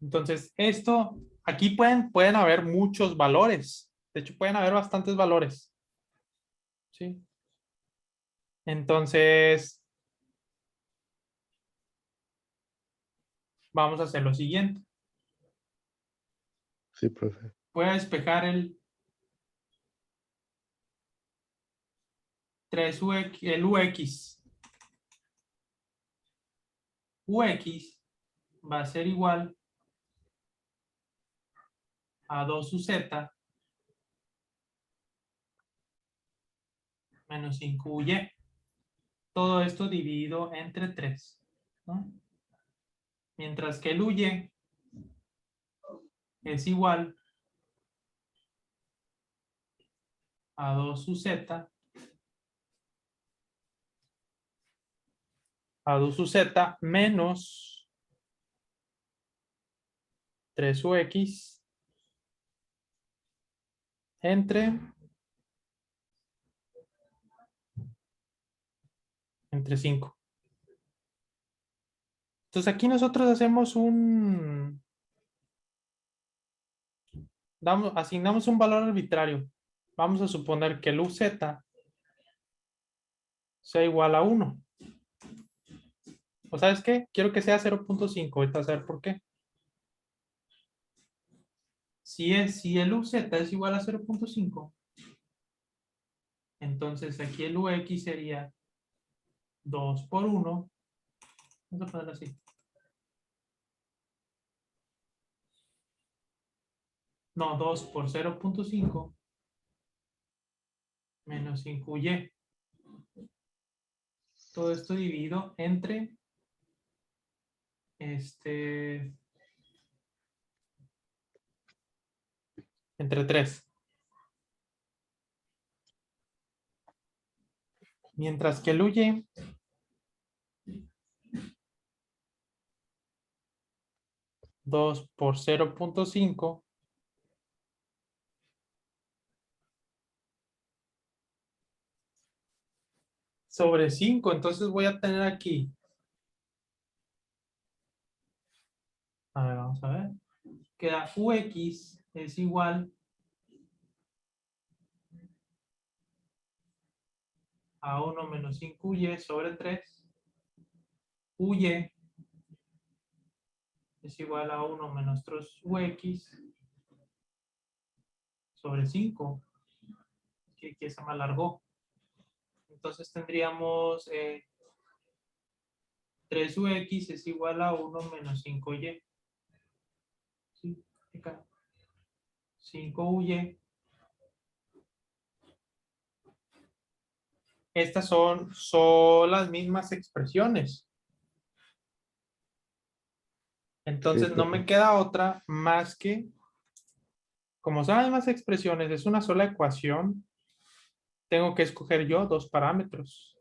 Entonces, esto, aquí pueden haber muchos valores. De hecho, pueden haber bastantes valores. ¿Sí? Entonces, vamos a hacer lo siguiente. Sí, profe. Voy a despejar el 3UX, el UX. UX va a ser igual a 2UZ menos 5UY. Todo esto dividido entre 3. ¿No? Mientras que el UY es igual a 2UZ menos 3UX entre 5. Entonces aquí nosotros hacemos asignamos un valor arbitrario. Vamos a suponer que el UZ sea igual a 1. ¿O sabes qué? Quiero que sea 0.5. Ahorita a ver por qué. Si el UZ es igual a 0.5, entonces aquí el UX sería 2 por 1. Vamos a ponerlo así. No, 2 por 0.5 menos 5y. Todo esto dividido entre entre 3. Mientras que el UY dos por 0.5 sobre 5. Entonces voy a tener aquí. A ver, vamos a ver. queda UX es igual a 1 menos 5Y sobre 3. UY es igual a 1 menos 3UX sobre 5. Que aquí se me alargó. Entonces tendríamos 3UX es igual a 1 menos 5Y. ¿Sí? Acá. 5UY. Estas son las mismas expresiones. Sí, Entonces no profe. me queda otra más que, como son las mismas expresiones, es una sola ecuación, tengo que escoger yo dos parámetros.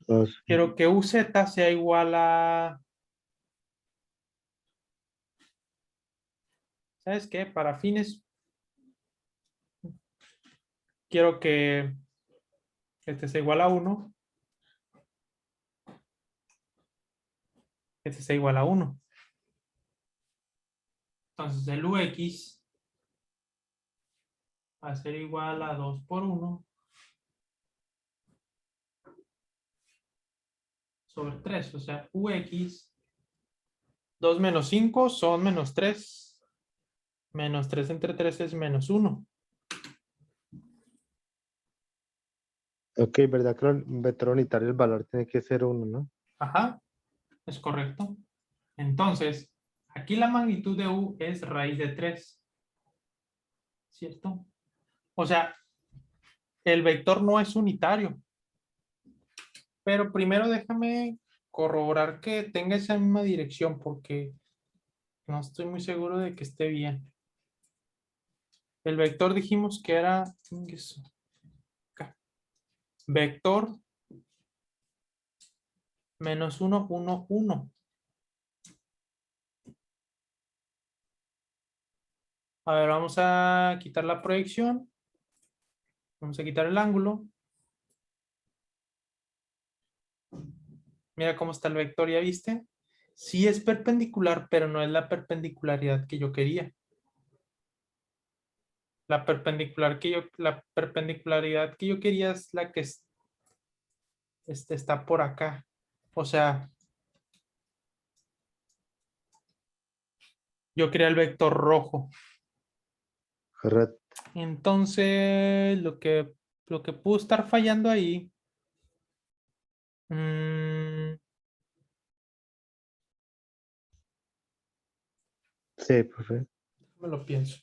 Dos. Quiero que UZ sea igual a, ¿sabes qué? Para fines, quiero que este sea igual a 1, este sea igual a 1. Entonces el UX va a ser igual a 2 por 1 sobre 3. O sea, UX, 2 menos 5 son menos 3. Menos 3 entre 3 es menos 1. Ok, ¿verdad que el vector unitario el valor tiene que ser 1, ¿no? Ajá, es correcto. Entonces, aquí la magnitud de U es raíz de 3. ¿Cierto? O sea, el vector no es unitario. Pero primero déjame corroborar que tenga esa misma dirección porque no estoy muy seguro de que esté bien. El vector dijimos que era acá. Vector menos 1, 1, 1. A ver, vamos a quitar la proyección. Vamos a quitar el ángulo. Mira cómo está el vector, ¿ya viste? Sí es perpendicular, pero no es la perpendicularidad que yo quería. La perpendicularidad que yo quería es la que está por acá. O sea, yo quería el vector rojo. Correcto. Entonces, lo que pudo estar fallando ahí. mm, Sí, profe. me lo pienso.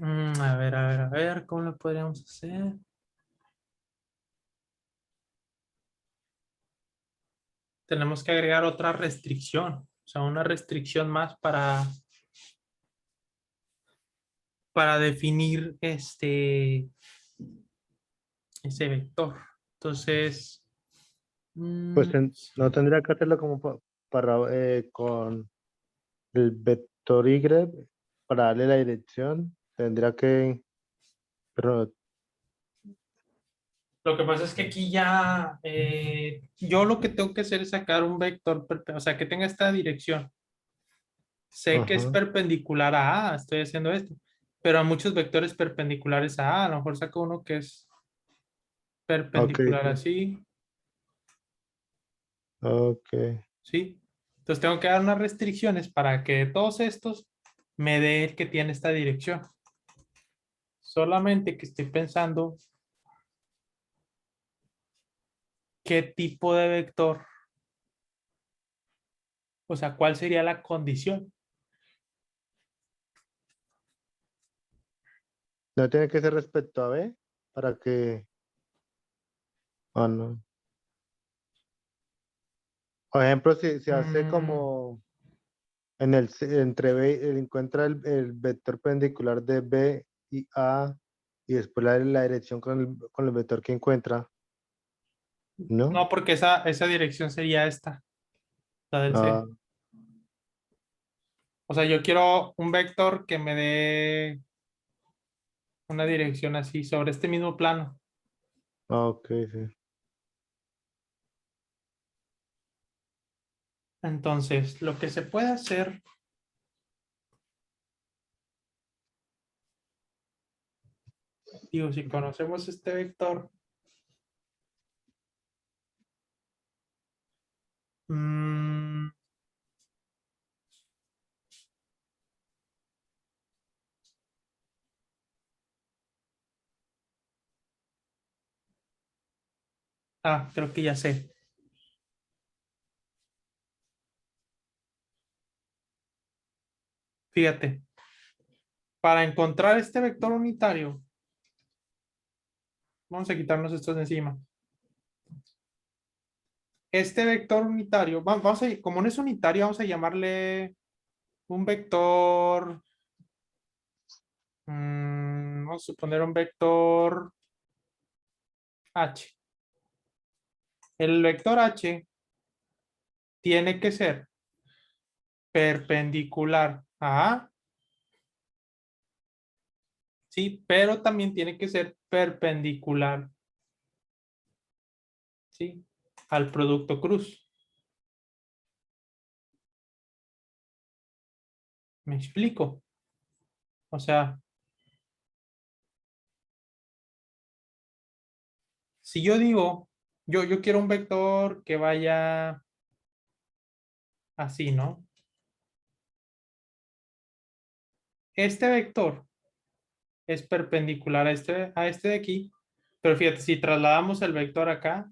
A ver, ¿cómo lo podríamos hacer? Tenemos que agregar otra restricción. O sea, una restricción más para definir ese vector. Entonces, Pues mm, no tendría que hacerlo como para con el vector Y para darle la dirección. Tendría que, pero lo que pasa es que aquí ya yo lo que tengo que hacer es sacar un vector, o sea, que tenga esta dirección. Sé que es ajá. perpendicular a A, estoy haciendo esto, pero a muchos vectores perpendiculares a lo mejor saco uno que es Ok, perpendicular sí. así, Ok. ¿sí? Entonces tengo que dar unas restricciones para que todos estos me dé el que tiene esta dirección. Solamente que estoy pensando qué tipo de vector, o sea, cuál sería la condición. No tiene que ser respecto a B para que, oh, no. Por ejemplo, si se hace Mm, como en entre B, encuentra el vector perpendicular de B y A y después la dirección con el vector que encuentra, ¿no? No, porque esa dirección sería esta, la del Ah, C. O sea, yo quiero un vector que me dé una dirección así sobre este mismo plano. ok, sí. Entonces, lo que se puede hacer, digo, si conocemos este vector, mm, creo que ya sé. Fíjate, para encontrar este vector unitario, vamos a quitarnos estos de encima. Este vector unitario, vamos a, como no es unitario, vamos a llamarle un vector, vamos a suponer un vector H. El vector H tiene que ser perpendicular a A, sí, pero también tiene que ser perpendicular, sí, al producto cruz. ¿Me explico? O sea, si yo digo, yo quiero un vector que vaya así, ¿no? Este vector es perpendicular a este de aquí, pero fíjate, si trasladamos el vector acá,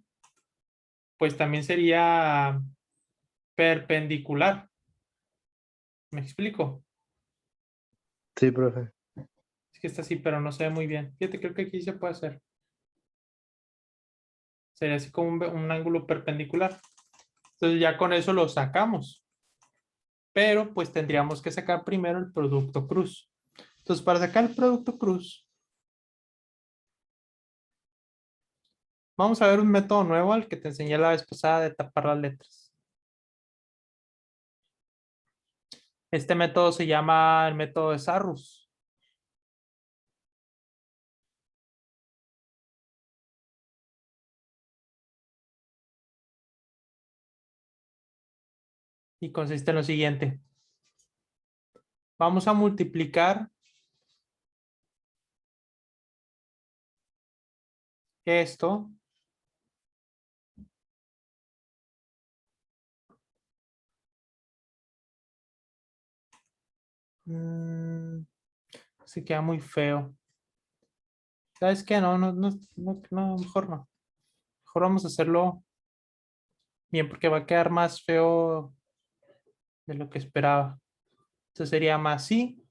pues también sería perpendicular. ¿Me explico? Sí, profe. Es que está así, pero no se ve muy bien. Fíjate, creo que aquí se puede hacer. Sería así como un ángulo perpendicular. Entonces ya con eso lo sacamos. Pero pues tendríamos que sacar primero el producto cruz. Entonces para sacar el producto cruz, vamos a ver un método nuevo al que te enseñé la vez pasada de tapar las letras. Este método se llama el método de Sarrus. Y consiste en lo siguiente. Vamos a multiplicar esto se queda muy feo. ¿Sabes qué? No, mejor no. Mejor vamos a hacerlo bien porque va a quedar más feo de lo que esperaba. Entonces sería más sí.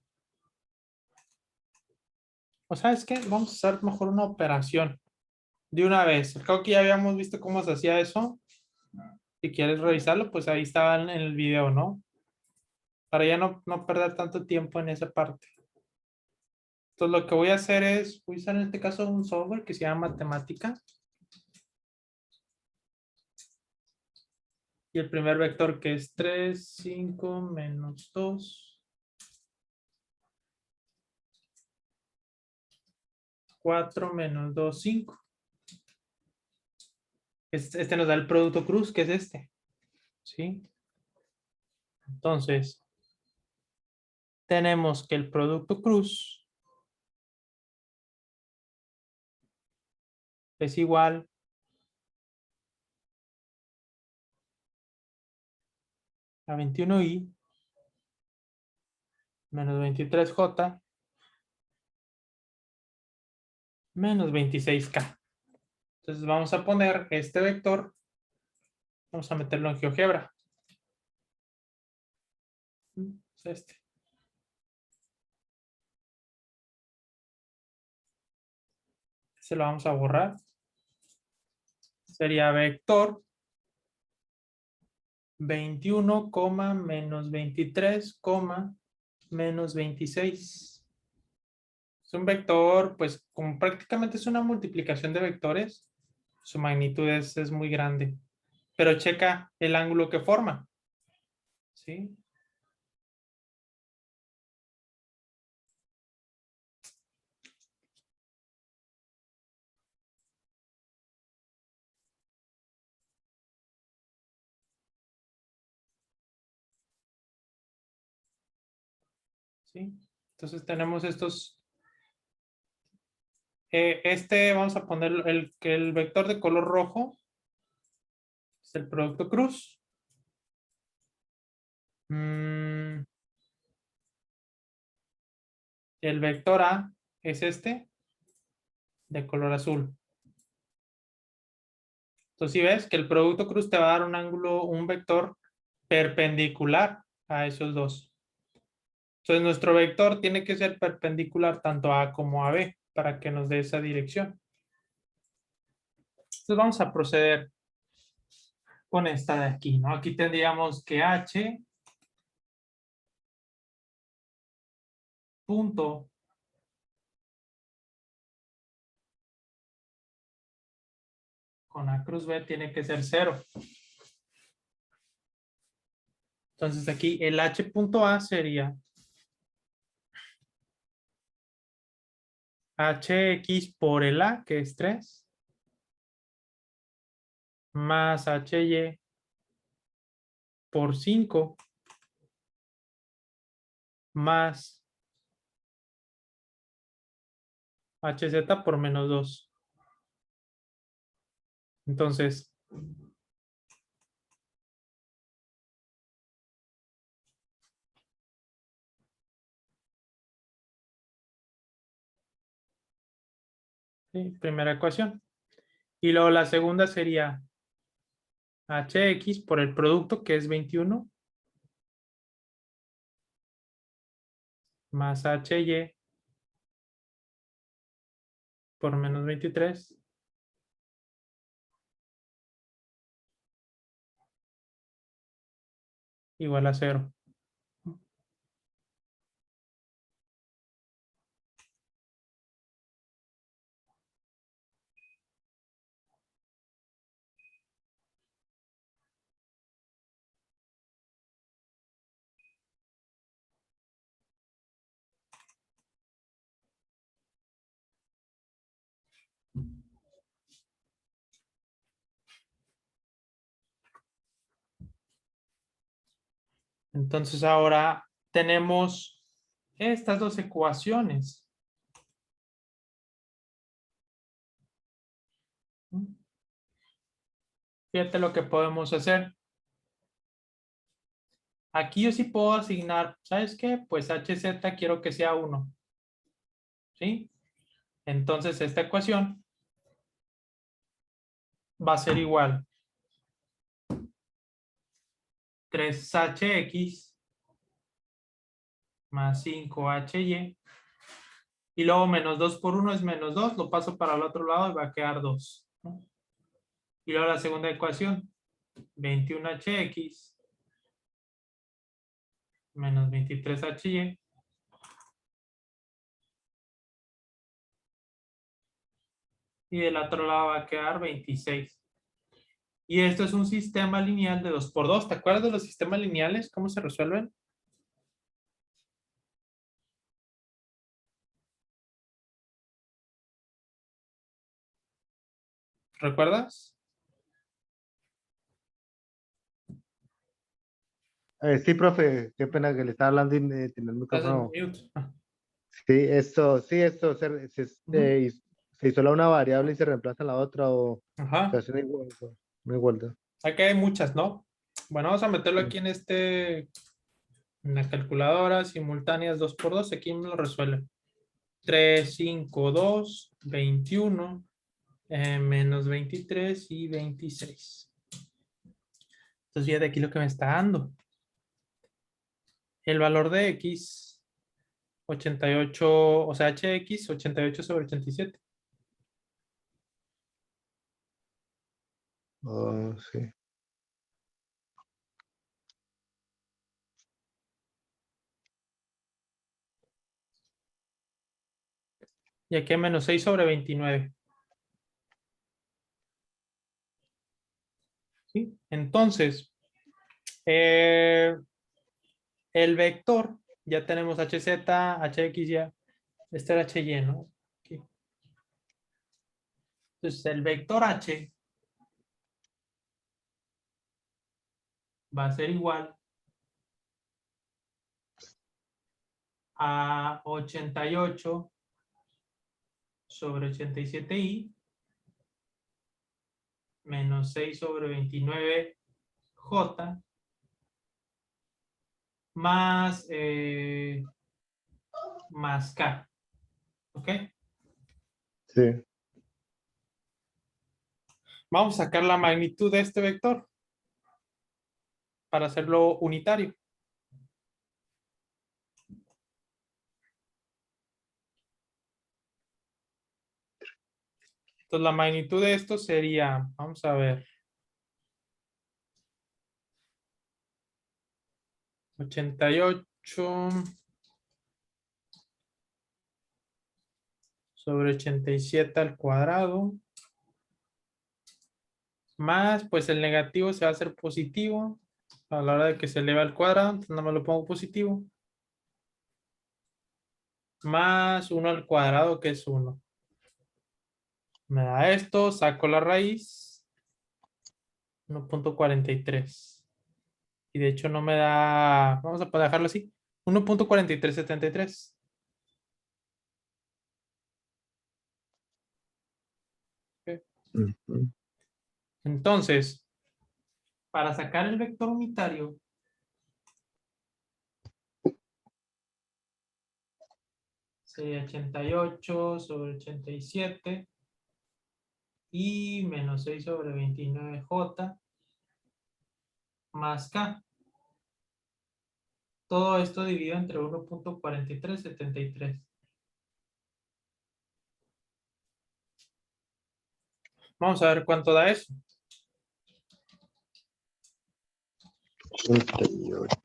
O sabes qué, vamos a hacer mejor una operación de una vez. Creo que ya habíamos visto cómo se hacía eso. Si quieres revisarlo, pues ahí estaba en el video, ¿no? Para ya no perder tanto tiempo en esa parte. Entonces lo que voy a hacer es, voy a usar en este caso un software que se llama Matemática. Y el primer vector que es 3 5 menos 2 4 menos 2 5. Este nos da el producto cruz, que es este. ¿Sí? Entonces, tenemos que el producto cruz es igual a 21i menos 23j menos 26k. Entonces vamos a poner este vector, vamos a meterlo en GeoGebra. Es este. Se lo vamos a borrar. Sería vector 21, menos 23, menos 26. Es un vector, pues como prácticamente es una multiplicación de vectores, su magnitud es muy grande. Pero checa el ángulo que forma. ¿Sí? ¿Sí? Entonces tenemos estos. Vamos a poner el vector de color rojo. Es el producto cruz. El vector A es este, de color azul. Entonces, si ves que el producto cruz te va a dar un ángulo, un vector perpendicular a esos dos. Entonces, nuestro vector tiene que ser perpendicular tanto a A como a B para que nos dé esa dirección. Entonces, vamos a proceder con esta de aquí, ¿no? Aquí tendríamos que H punto con A cruz B tiene que ser 0. Entonces, aquí el H punto A sería HX por el A, que es 3, más HY por 5, más HZ por menos 2. Entonces, ¿sí? Primera ecuación. Y luego la segunda sería HX por el producto, que es 21, más HY por menos 23, igual a 0. Entonces ahora tenemos estas dos ecuaciones. Fíjate lo que podemos hacer. Aquí yo sí puedo asignar, ¿sabes qué? Pues HZ quiero que sea 1. ¿Sí? Entonces esta ecuación va a ser igual 3HX más 5HY. Y luego menos 2 por 1 es menos 2. Lo paso para el otro lado y va a quedar 2. ¿No? Y luego la segunda ecuación. 21HX menos 23HY. Y del otro lado va a quedar 26. Y esto es un sistema lineal de 2 por 2. ¿Te acuerdas de los sistemas lineales? ¿Cómo se resuelven? ¿Recuerdas? Sí, profe, qué pena que le estaba hablando y tenía el Estás en micrófono. mute. Sí, esto Ujú. se isola una variable y se reemplaza la otra o se Ajá. hace una igualdad. Aquí hay muchas, ¿no? Bueno, vamos a meterlo Sí. aquí en la calculadora, simultáneas 2 por 2. Aquí me lo resuelve. 3, 5, 2, 21, menos 23 y 26. Entonces, ya de aquí lo que me está dando. El valor de X, 88, o sea, HX, 88 sobre 87. Oh, sí. Y aquí menos 6 sobre 29. ¿Sí? Entonces, el vector, ya tenemos hz, hx, ya. Este era hy, ¿no? Aquí. Entonces, el vector h va a ser igual a 88 sobre 87i menos 6 sobre 29j más k. ¿Ok? Sí. Vamos a sacar la magnitud de este vector para hacerlo unitario. Entonces, la magnitud de esto sería, vamos a ver, 88 sobre 87 al cuadrado, más, pues el negativo se va a hacer positivo a la hora de que se eleva al cuadrado, entonces no me lo pongo positivo, más 1 al cuadrado, que es 1. Me da esto, saco la raíz, 1.43. Y de hecho no me da, vamos a dejarlo así, 1.4373. ¿Ok? Ujú. Entonces, para sacar el vector unitario, sería 88 sobre 87 y menos 6 sobre 29j más k. Todo esto dividido entre 1.4373. Vamos a ver cuánto da eso. 88.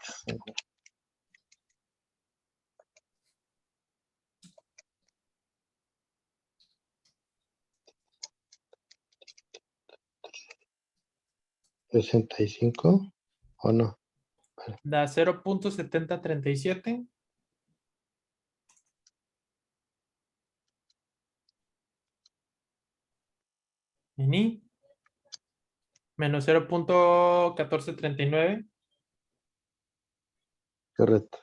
65 o no. Da 0.7037 en i menos 0.1439 Correcto.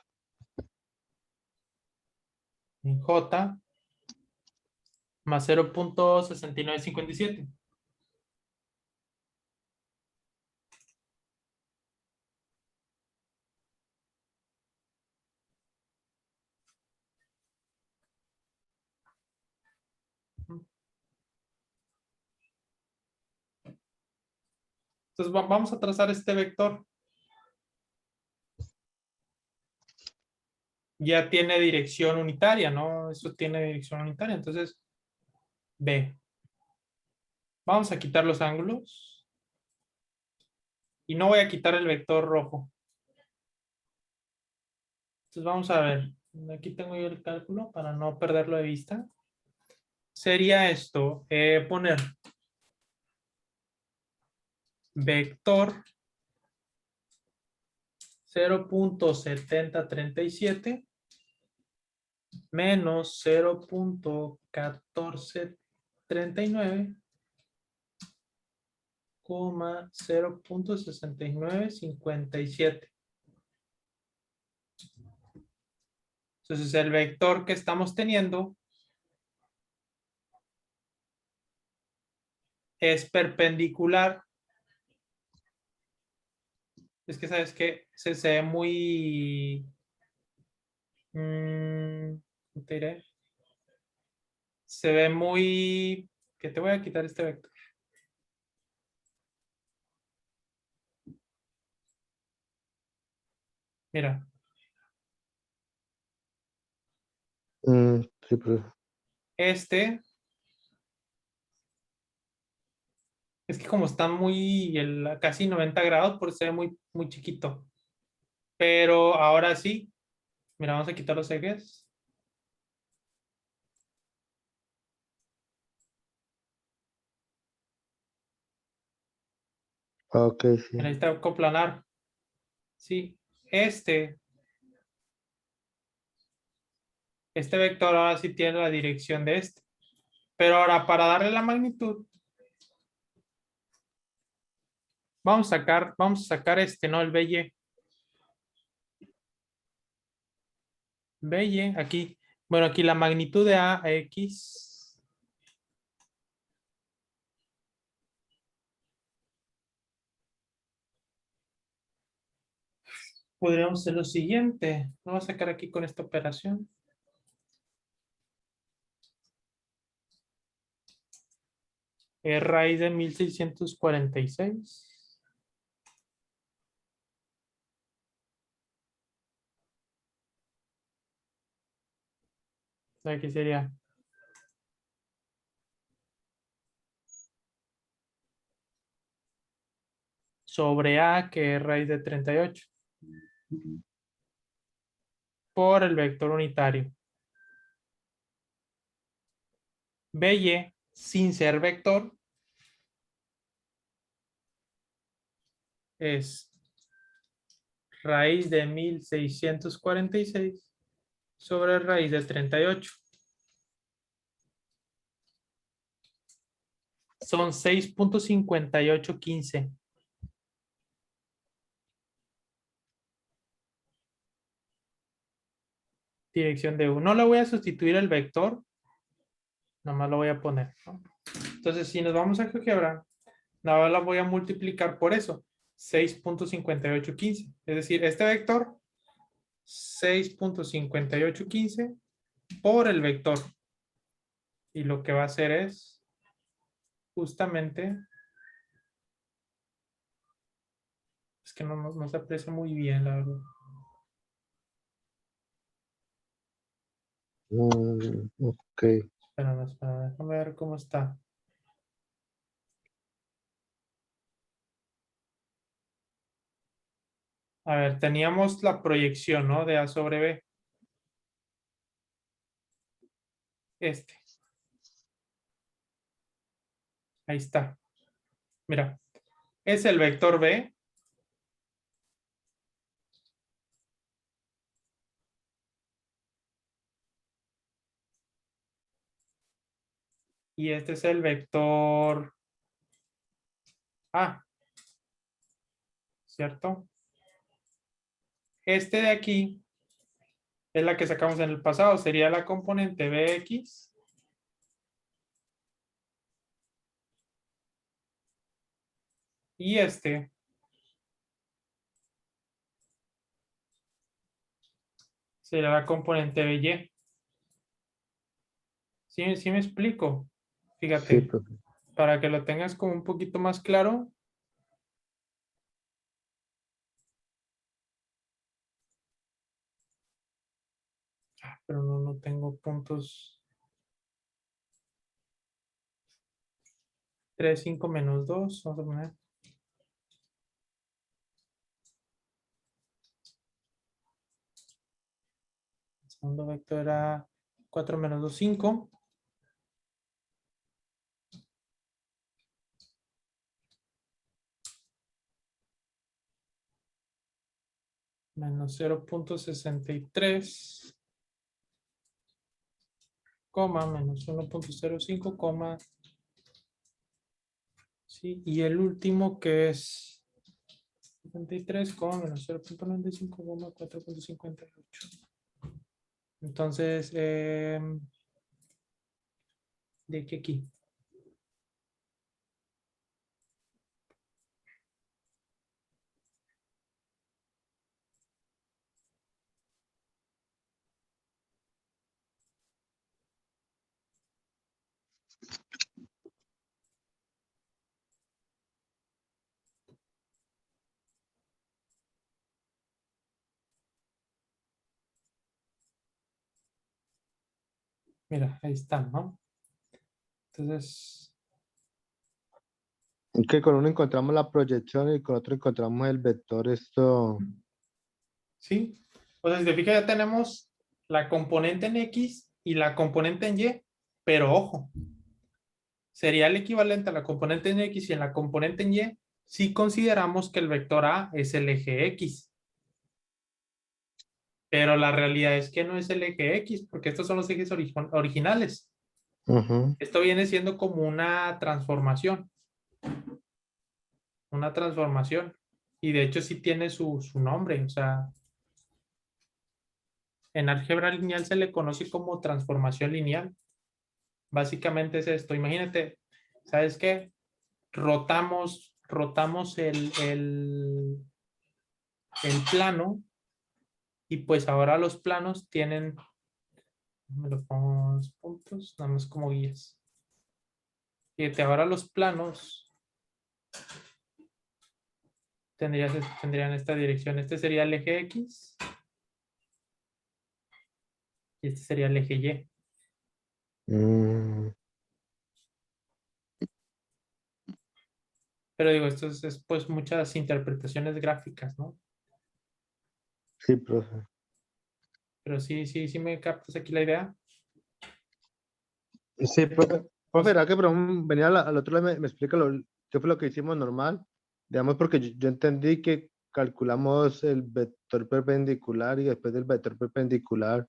en j más 0.6957. Entonces vamos a trazar este vector. Ya tiene dirección unitaria, ¿no? Eso tiene dirección unitaria. Entonces, B. Vamos a quitar los ángulos. Y no voy a quitar el vector rojo. Entonces vamos a ver. Aquí tengo yo el cálculo para no perderlo de vista. Sería esto. Poner vector 0.7037 menos 0.1439 0.6957. Entonces el vector que estamos teniendo es perpendicular. Es que sabes que se ve muy... ¿cómo te diré? Se ve muy... Que te voy a quitar este vector. Mira, Sí, pero este es que como está muy casi 90 grados, por eso se ve muy, muy chiquito. Pero ahora sí, mira, vamos a quitar los ejes. Ok, sí. En este coplanar. Sí, este vector ahora sí tiene la dirección de este. Pero ahora para darle la magnitud, vamos a sacar este, ¿no? El BY. BY, aquí. Bueno, aquí la magnitud de AX. Podríamos hacer lo siguiente. Vamos a sacar aquí con esta operación. Es raíz de 1646. Aquí sería sobre A, que es raíz de 38, por el vector unitario. BY, sin ser vector, es raíz de 1646 sobre raíz de 38. Son 6.5815. Dirección de U. No le voy a sustituir el vector, nomás lo voy a poner, ¿no? Entonces, si nos vamos a GeoGebra, nada más la voy a multiplicar por eso, 6.5815. Es decir, este vector, 6.5815 por el vector. Y lo que va a hacer es justamente, es que no se aprecia muy bien, la verdad. Ok. Espérame, déjame ver cómo está. A ver, teníamos la proyección, ¿no? De A sobre B. Este. Ahí está. Mira, es el vector B. Y este es el vector A. ¿Cierto? Este de aquí es la que sacamos en el pasado. Sería la componente BX. Y este será la componente BY. ¿Sí me explico? Sí, Fíjate, profe. para que lo tengas como un poquito más claro. Pero no tengo puntos. 3, 5 menos 2. Vamos a poner. El segundo vector era 4 menos 2, 5. Menos 0.63, coma, menos 1.05, coma. Sí, y el último que es 73, menos 0.95, 4.58. Entonces, de aquí. Mira, ahí está, ¿no? Entonces, Es que con uno encontramos la proyección y con otro encontramos el vector. Esto. sí. O sea, si te fijas, ya tenemos la componente en X y la componente en Y, pero ojo, sería el equivalente a la componente en X y en la componente en Y si consideramos que el vector A es el eje X. Pero la realidad es que no es el eje X, porque estos son los ejes originales. Ujú. Esto viene siendo como una transformación. Una transformación. Y de hecho sí tiene su nombre. O sea, en álgebra lineal se le conoce como transformación lineal. Básicamente es esto. Imagínate, ¿sabes qué? Rotamos el plano y pues ahora los planos tienen, me lo pongo en los puntos, nada más como guías. Fíjate, ahora los planos tendrían esta dirección. Este sería el eje X y este sería el eje Y. Mm, Pero digo, esto es pues muchas interpretaciones gráficas, ¿no? sí, profe. Pero sí me captas aquí la idea. Sí, profe. Profe, Pues, ¿era que venía al otro lado y me explica qué fue lo que hicimos normal? Digamos, porque yo entendí que calculamos el vector perpendicular y después del vector perpendicular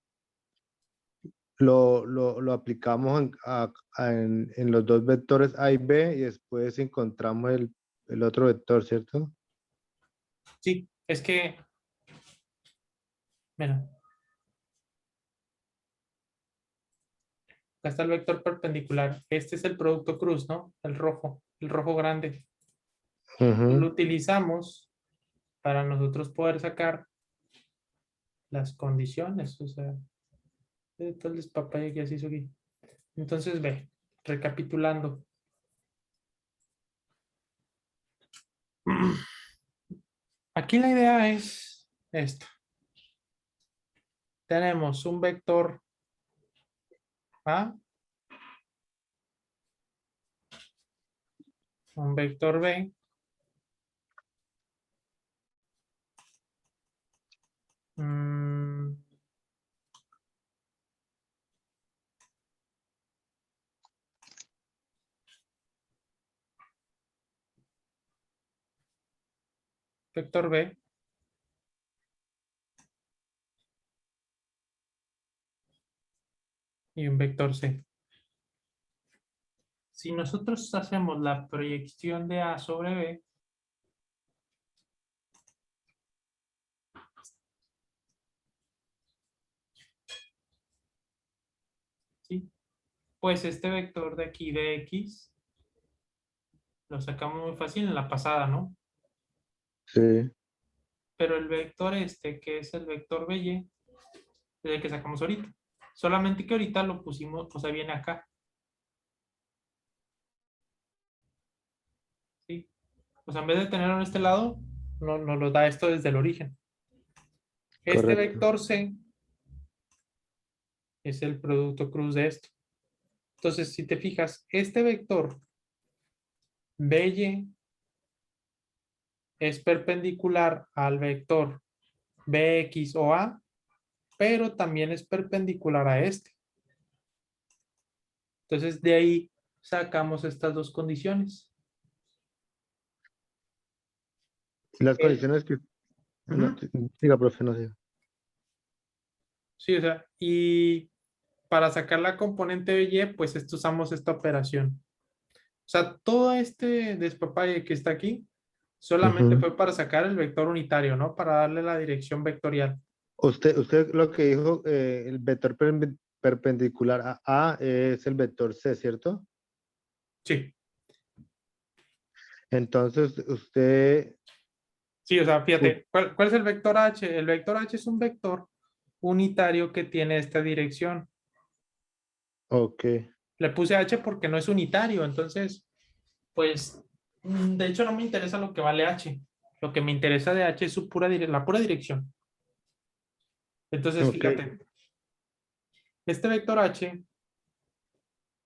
lo aplicamos en los dos vectores A y B y después encontramos el otro vector, ¿cierto? sí, es que, mira, acá está el vector perpendicular. Este es el producto cruz, ¿no? El rojo grande. Lo Ujú. utilizamos para nosotros poder sacar las condiciones, o sea, todo el despapalle que se hizo aquí. Entonces, ve, recapitulando. Aquí la idea es esto. Tenemos un vector A, un vector B, mm, vector B y un vector C. Si nosotros hacemos la proyección de A sobre B, ¿sí? Pues este vector de aquí de X lo sacamos muy fácil en la pasada, ¿no? Sí, Pero el vector este, que es el vector BY, es el que sacamos ahorita. Solamente que ahorita lo pusimos, o sea, viene acá, ¿sí? O sea, en vez de tenerlo en este lado, nos lo da esto desde el origen. Este correcto. vector C es el producto cruz de esto. Entonces, si te fijas, este vector BY es perpendicular al vector BX o A, pero también es perpendicular a este. Entonces, de ahí sacamos estas dos condiciones. Y las El- condiciones que... No, Ujú. diga, profe, no sé. Sí, o sea, y para sacar la componente de Y, pues usamos esta operación. O sea, todo este despapalle que está aquí solamente Ujú. fue para sacar el vector unitario, ¿no? Para darle la dirección vectorial. Usted lo que dijo, el vector perpendicular a A es el vector C, ¿cierto? Sí, Entonces, usted... sí, o sea, u- fíjate, ¿cuál es el vector H? El vector H es un vector unitario que tiene esta dirección. Ok, Le puse H porque no es unitario, entonces, pues, de hecho no me interesa lo que vale H. Lo que me interesa de H es la pura dirección. Entonces, ok. fíjate, este vector H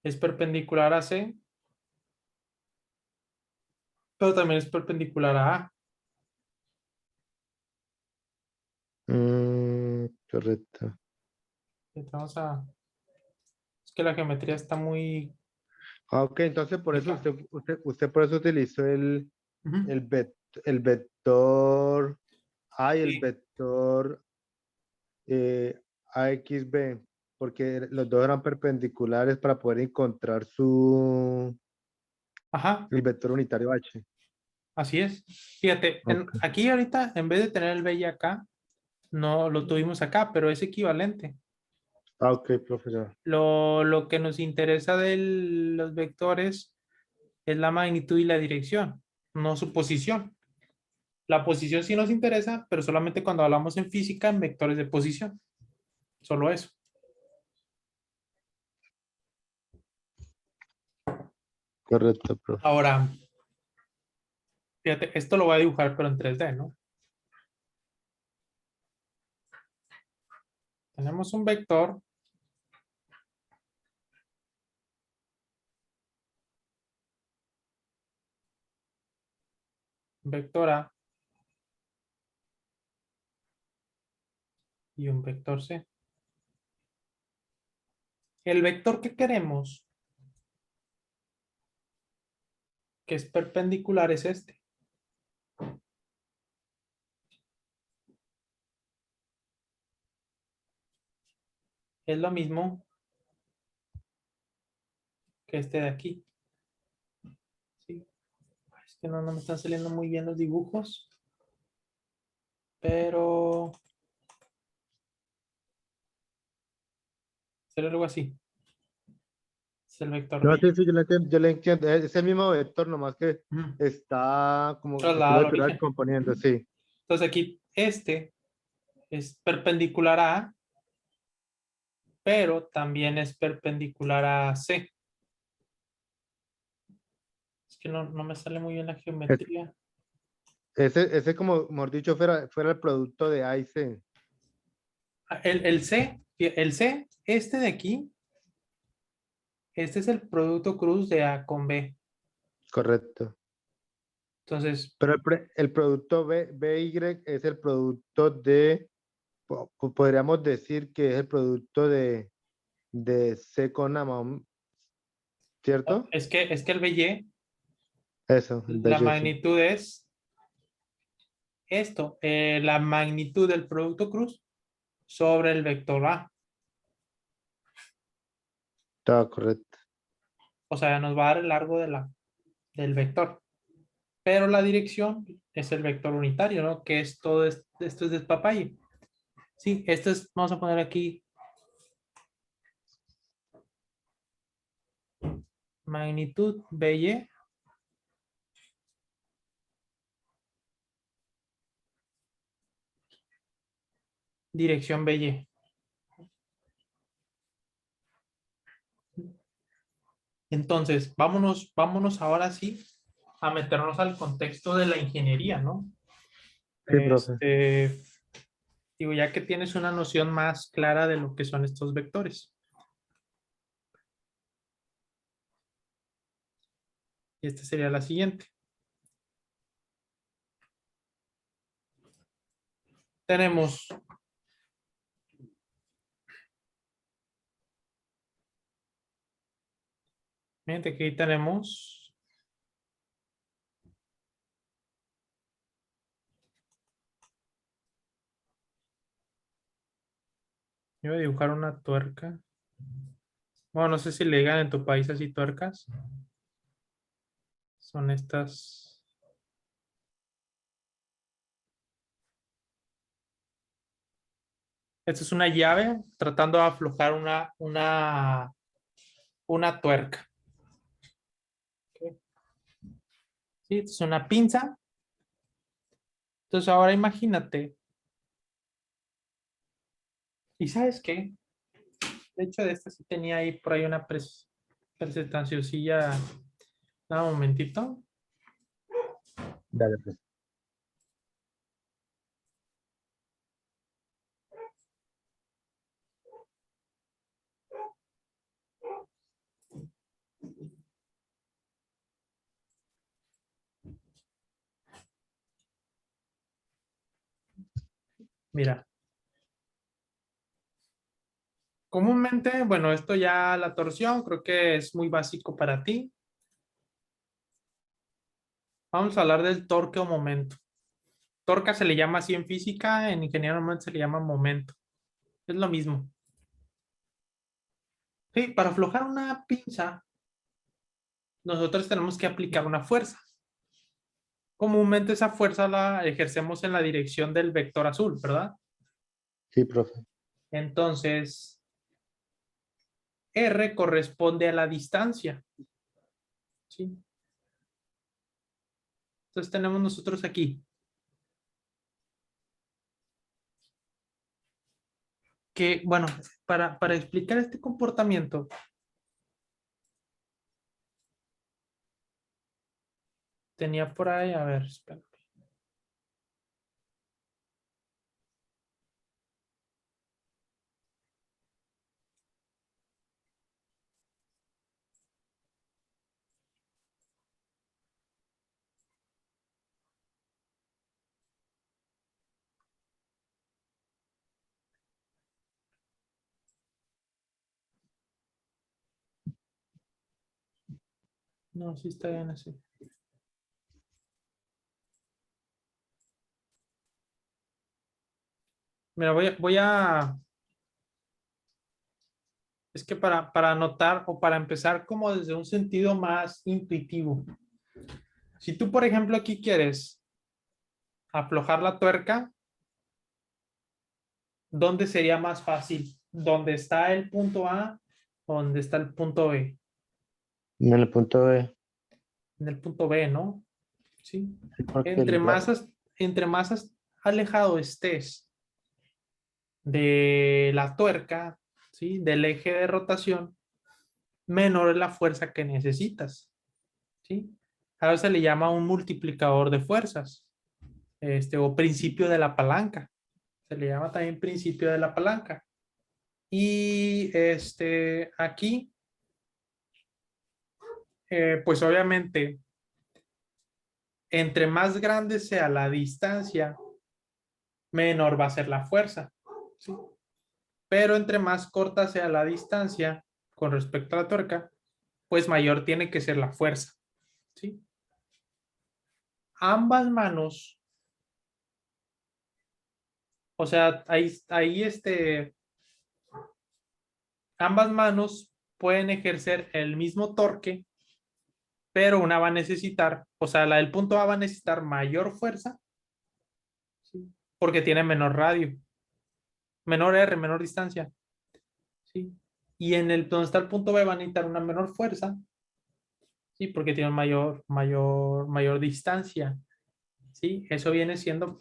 es perpendicular a C, pero también es perpendicular a A. Correcto. Vamos a... Es que la geometría está muy... Ah, ok, entonces por eso complicada. usted por eso utilizó el Ujú. el vector A y el Sí. vector AXB, porque los dos eran perpendiculares para poder encontrar Ajá, el vector unitario H. así es. Fíjate, Ok. aquí ahorita, en vez de tener el BY acá, no lo tuvimos acá, pero es equivalente. Ah, ok, profesor. Lo que nos interesa de los vectores es la magnitud y la dirección, no su posición. La posición sí nos interesa, pero solamente cuando hablamos en física en vectores de posición. Solo eso. Correcto, profe. Ahora, fíjate, esto lo voy a dibujar, pero en 3D, ¿no? Tenemos un vector vector A y un vector C. El vector que queremos, que es perpendicular, es este. Es lo mismo que este de aquí. ¿Sí? Es que no me están saliendo muy bien los dibujos, pero será algo así. Es el vector No, B. sí, sí, yo le entiendo. Es el mismo vector, nomás que Ujú. está como que tú Trasladado lo al estuvieras origen. componiendo, sí. Entonces aquí este es perpendicular a A, pero también es perpendicular a C. Es que no me sale muy bien la Es- geometría. ese como, mejor dicho, fuera el producto de A y C. El C, este de aquí, este es el producto cruz de A con B. Correcto. Entonces, Pero el producto BY es el producto de, podríamos decir que es el producto de C con A, ¿cierto? es que el BY, Eso, el la BY, sí. magnitud es esto, la magnitud del producto cruz sobre el vector A. Estaba correcto. O sea, nos va a dar el largo del vector. Pero la dirección es el vector unitario, ¿no? Que es todo esto es despapalle. Sí, esto es, vamos a poner aquí magnitud BY, dirección BY. Entonces, vámonos ahora sí a meternos al contexto de la ingeniería, ¿no? Sí, profe. Este, digo, ya que tienes una noción más clara de lo que son estos vectores. Y esta sería la siguiente. Tenemos fíjate que ahí tenemos yo voy a dibujar una tuerca. Bueno, no sé si le digan en tu país así tuercas. Son estas. Esta es una llave tratando de aflojar una tuerca. ¿Ok? Sí, esta es una pinza. Entonces ahora imagínate. ¿Y sabes qué? De hecho, de esta sí tenía ahí por ahí una presentacioncilla. Dame un momentito. Dale, pues. Mira, comúnmente, bueno, esto ya la torsión creo que es muy básico para ti. Vamos a hablar del torque o momento. Torque se le llama así en física, en ingeniería normalmente se le llama momento. Es lo mismo. Sí, para aflojar una pinza, nosotros tenemos que aplicar una fuerza. Comúnmente esa fuerza la ejercemos en la dirección del vector azul, ¿verdad? Sí, profe. Entonces, R corresponde a la distancia. ¿Sí? Entonces tenemos nosotros aquí que, bueno, para explicar este comportamiento, tenía por ahí, a ver, espera. No, sí está bien así. Mira, es que para anotar o para empezar como desde un sentido más intuitivo. Si tú, por ejemplo, aquí quieres aflojar la tuerca, ¿dónde sería más fácil? ¿Dónde está el punto A o dónde está el punto B? En el punto B, En el punto B, ¿no? Sí. sí, porque Entre más, entre más alejado estés de la tuerca, ¿sí? Del eje de rotación, menor es la fuerza que necesitas, ¿sí? A veces se le llama un multiplicador de fuerzas, o principio de la palanca. Se le llama también principio de la palanca. Y aquí, pues obviamente, entre más grande sea la distancia, menor va a ser la fuerza, ¿sí? Pero entre más corta sea la distancia con respecto a la tuerca, pues mayor tiene que ser la fuerza, ¿sí? Ambas manos, o sea, ahí ambas manos pueden ejercer el mismo torque, pero una va a necesitar, o sea, la del punto A va a necesitar mayor fuerza, ¿sí? Porque tiene menor radio, menor R, menor distancia, ¿sí? Y en el donde está el punto B va a necesitar una menor fuerza, ¿sí? Porque tiene mayor distancia, ¿sí? Eso viene siendo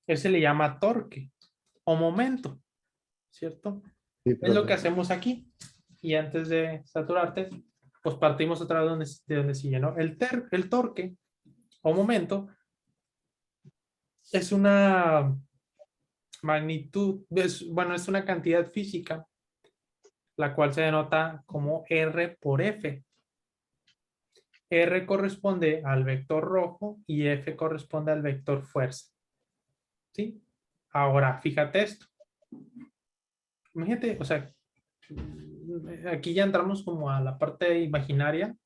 eso se le llama torque o momento, ¿cierto? sí, Es lo que profe. hacemos aquí. Y antes de saturarte, pues partimos otra vez de donde sigue, ¿no? El torque o momento es una magnitud, bueno, es una cantidad física, la cual se denota como R por F. R corresponde al vector rojo y F corresponde al vector fuerza, ¿sí? Ahora, fíjate esto. Imagínate, o sea, aquí ya entramos como a la parte imaginaria.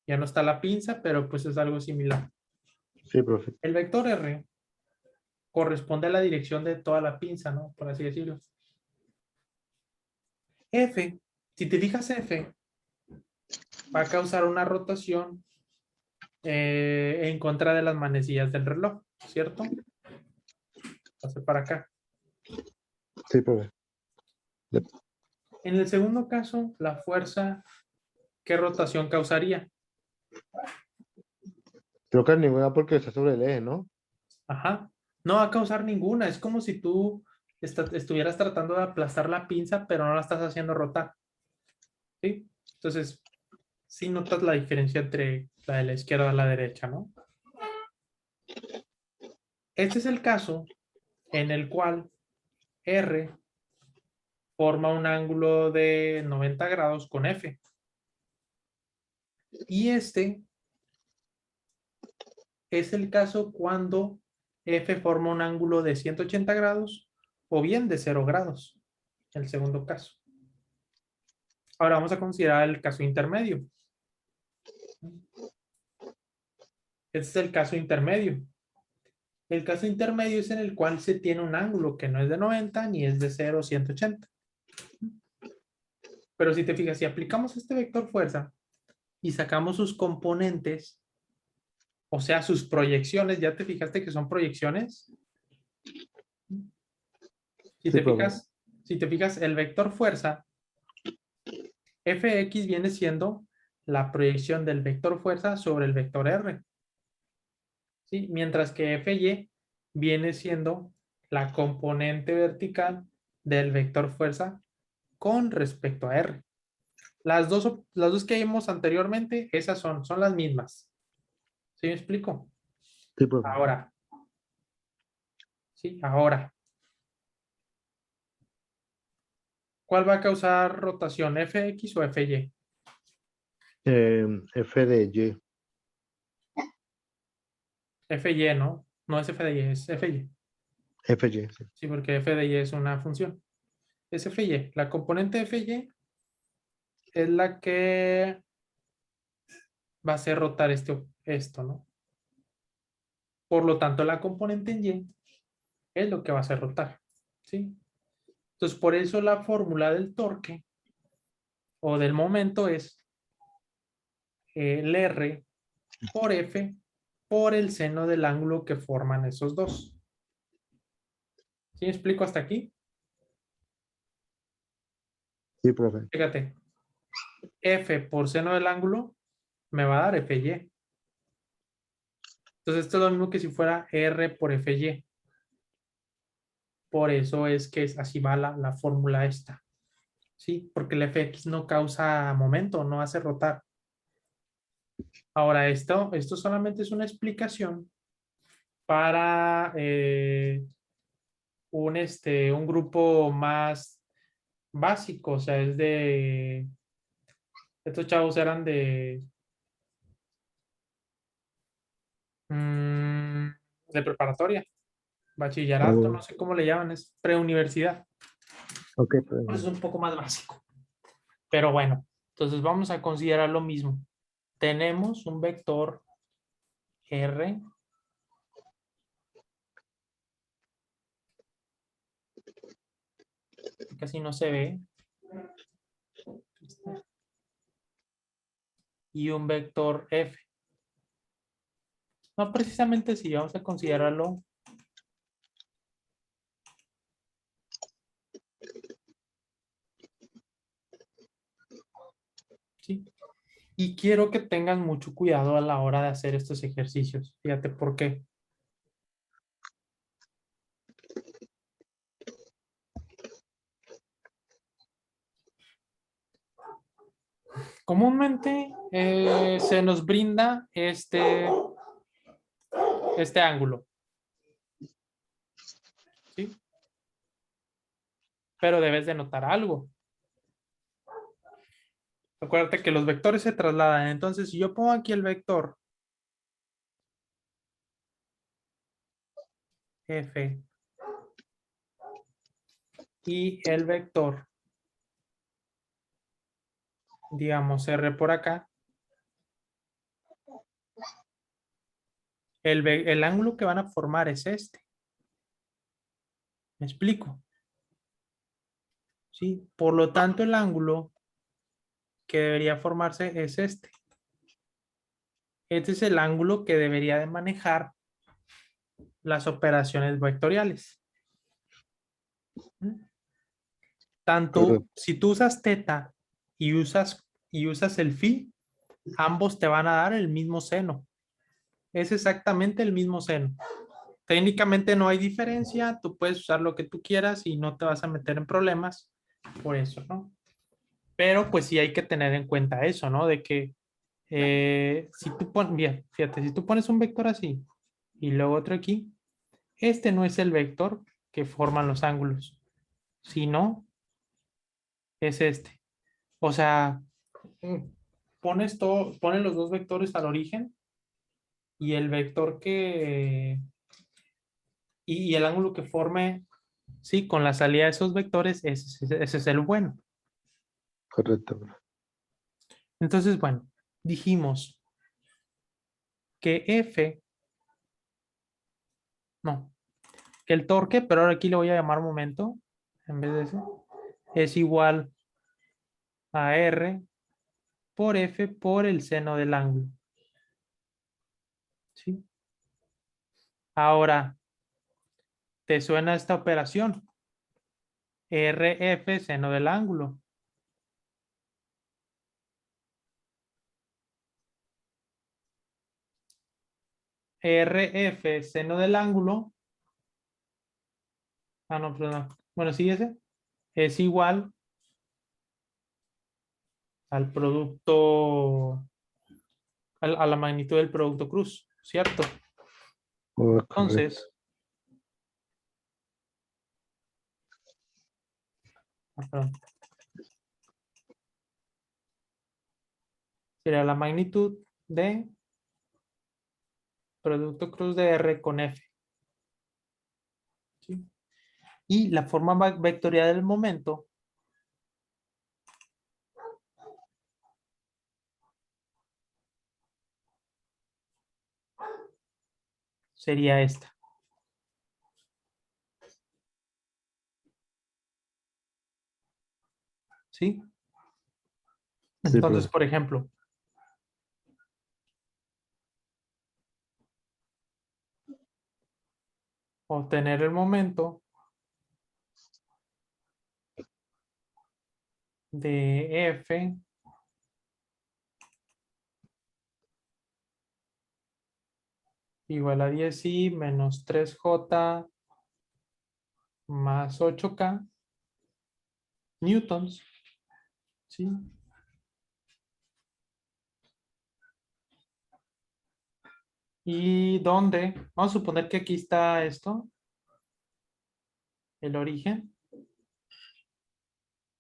Ya no está la pinza, pero pues es algo similar. Sí, profe. El vector R corresponde a la dirección de toda la pinza, ¿no? Por así decirlo. F, si te fijas F, va a causar una rotación en contra de las manecillas del reloj, ¿cierto? Pase para acá. Sí, profe. En el segundo caso, la fuerza, ¿qué rotación causaría? Creo que ninguna porque está sobre el eje, ¿no? Ajá. No va a causar ninguna. Es como si tú estuvieras tratando de aplastar la pinza, pero no la estás haciendo rotar. ¿Sí? Entonces, sí notas la diferencia entre la de la izquierda y la derecha, ¿no? Este es el caso en el cual R forma un ángulo de 90 grados con F. Y este es el caso cuando F forma un ángulo de 180 grados o bien de 0 grados, el segundo caso. Ahora vamos a considerar el caso intermedio. Este es el caso intermedio. El caso intermedio es en el cual se tiene un ángulo que no es de 90 ni es de 0 180. Pero si te fijas, si aplicamos este vector fuerza y sacamos sus componentes, o sea, sus proyecciones, ¿ya te fijaste que son proyecciones? Si Sí, te profe. fijas, si te fijas, el vector fuerza, Fx viene siendo la proyección del vector fuerza sobre el vector R. ¿Sí? Mientras que Fy viene siendo la componente vertical del vector fuerza con respecto a R. Las dos que vimos anteriormente, esas son las mismas. ¿Sí me explico? Sí, profe. Ahora, ¿sí? Ahora, ¿cuál va a causar rotación? ¿Fx o Fy? F de Y. Fy, ¿no? No es F de Y, es Fy. FY, sí. Sí, porque F de Y es una función. Es Fy. La componente Fy es la que va a hacer rotar esto, ¿no? Por lo tanto, la componente en Y es lo que va a hacer rotar, ¿sí? Entonces, por eso la fórmula del torque o del momento es el R por F por el seno del ángulo que forman esos dos. ¿Sí me explico hasta aquí? Sí, profe. Fíjate, F por seno del ángulo me va a dar Fy. Entonces, esto es lo mismo que si fuera R por Fy. Por eso es que así va la fórmula esta. ¿Sí? Porque el Fx no causa momento, no hace rotar. Ahora, esto solamente es una explicación para un grupo más básico, o sea, estos chavos eran mm, de preparatoria, bachillerato, Oh, no sé cómo le llaman, es preuniversidad, ok, por eso profe. es un poco más básico. Pero bueno, entonces vamos a considerar lo mismo. Tenemos un vector R, casi no se ve, y un vector F. No precisamente si vamos a considerarlo. ¿Sí? Y quiero que tengan mucho cuidado a la hora de hacer estos ejercicios. Fíjate por qué. Comúnmente se nos brinda este ángulo, ¿sí? Pero debes de notar algo. Acuérdate que los vectores se trasladan. Entonces, si yo pongo aquí el vector F y el vector, digamos, R por acá, el ángulo que van a formar es este. ¿Me explico? ¿Sí? Por lo tanto, el ángulo que debería formarse es este. Este es el ángulo que debería de manejar las operaciones vectoriales. ¿Mm? Tanto Correcto. si tú usas teta y usas el phi, ambos te van a dar el mismo seno. Es exactamente el mismo seno. Técnicamente no hay diferencia, tú puedes usar lo que tú quieras y no te vas a meter en problemas por eso, ¿no? Pero pues sí hay que tener en cuenta eso, ¿no? De que si tú pones, bien, fíjate, si tú pones un vector así y luego otro aquí, este no es el vector que forman los ángulos, sino es este. O sea, mm, pones los dos vectores al origen y el vector y el ángulo que forme, sí, con la salida de esos vectores, ese es el bueno. Correcto, profe. Entonces, bueno, dijimos, que F, no, que el torque, pero ahora aquí le voy a llamar momento, en vez de eso, es igual a R por F por el seno del ángulo. ¿Sí? Ahora, ¿te suena esta operación? RF seno del ángulo. RF seno del ángulo. Ah, no, perdón. Bueno, sí, ese es igual al producto, a la magnitud del producto cruz, ¿cierto? Correcto. Entonces, perdón, sería la magnitud de producto cruz de R con F. ¿Sí? Y la forma vectorial del momento sería esta. ¿Sí? Sí, Entonces, profe. por ejemplo, obtener el momento de F igual a 10i menos 3j más 8k newtons. ¿Sí? ¿Y dónde? Vamos a suponer que aquí está esto, el origen.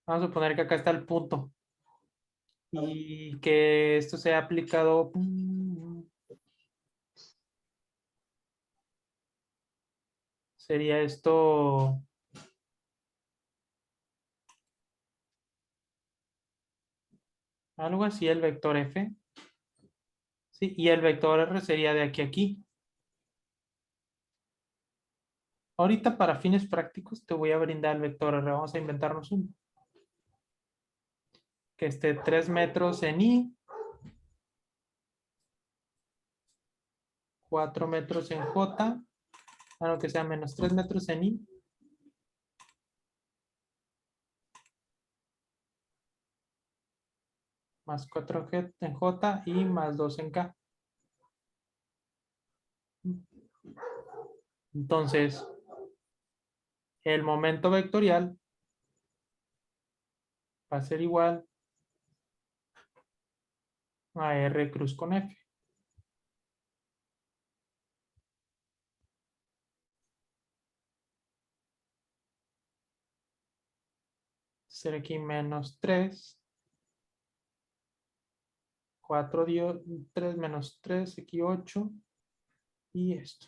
Vamos a suponer que acá está el punto. Y que esto sea aplicado. Sería esto. Algo así, el vector F. Sí, y el vector R sería de aquí a aquí. Ahorita para fines prácticos te voy a brindar el vector R. Vamos a inventarnos uno. Que esté 3 metros en I, 4 metros en J, que sea menos 3 metros en I, más 4 en J y más 2 en K. Entonces, el momento vectorial va a ser igual a R cruz con F. Ser aquí menos 3, 4, 3 menos 3, aquí 8 y esto.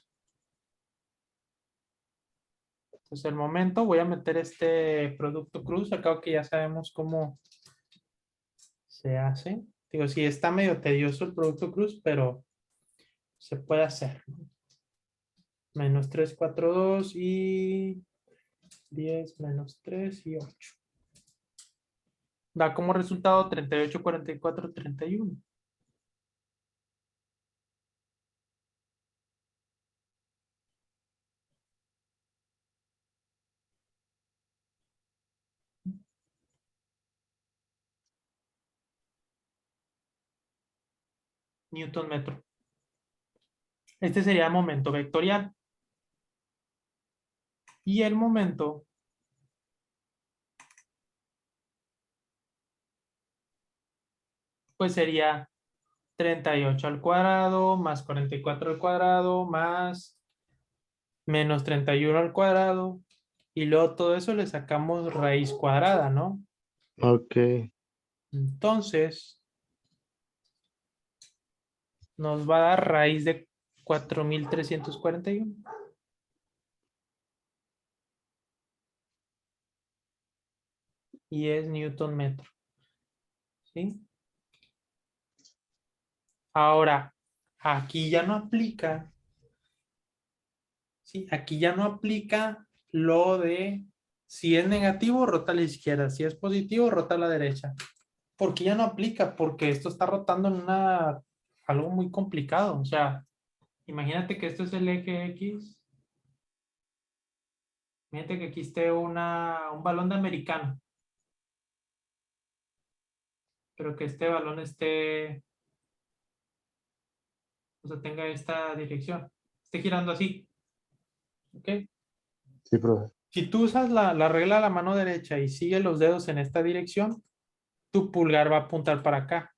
Entonces, el momento voy a meter este producto cruz. Acabo que ya sabemos cómo se hace. Digo, sí, está medio tedioso el producto cruz, pero se puede hacer. Menos 3, 4, 2 y 10 menos 3 y 8. Da como resultado 38, 44, 31. Newton metro. Este sería el momento vectorial. Y el momento pues sería 38 al cuadrado más 44 al cuadrado más menos 31 al cuadrado. Y luego todo eso le sacamos raíz cuadrada, ¿no? Ok. Entonces nos va a dar raíz de 4341. Y es Newton metro. ¿Sí? Ahora, Aquí ya no aplica, ¿sí? Aquí ya no aplica lo de si es negativo, rota a la izquierda, si es positivo, rota a la derecha. Porque ya no aplica, porque esto está rotando en algo muy complicado. O sea, imagínate que esto es el eje X. Imagínate que aquí esté un balón de americano, pero que este balón o sea, tenga esta dirección, esté girando así, ¿ok? Sí, profe. Si tú usas la regla de la mano derecha y sigues los dedos en esta dirección, tu pulgar va a apuntar para acá,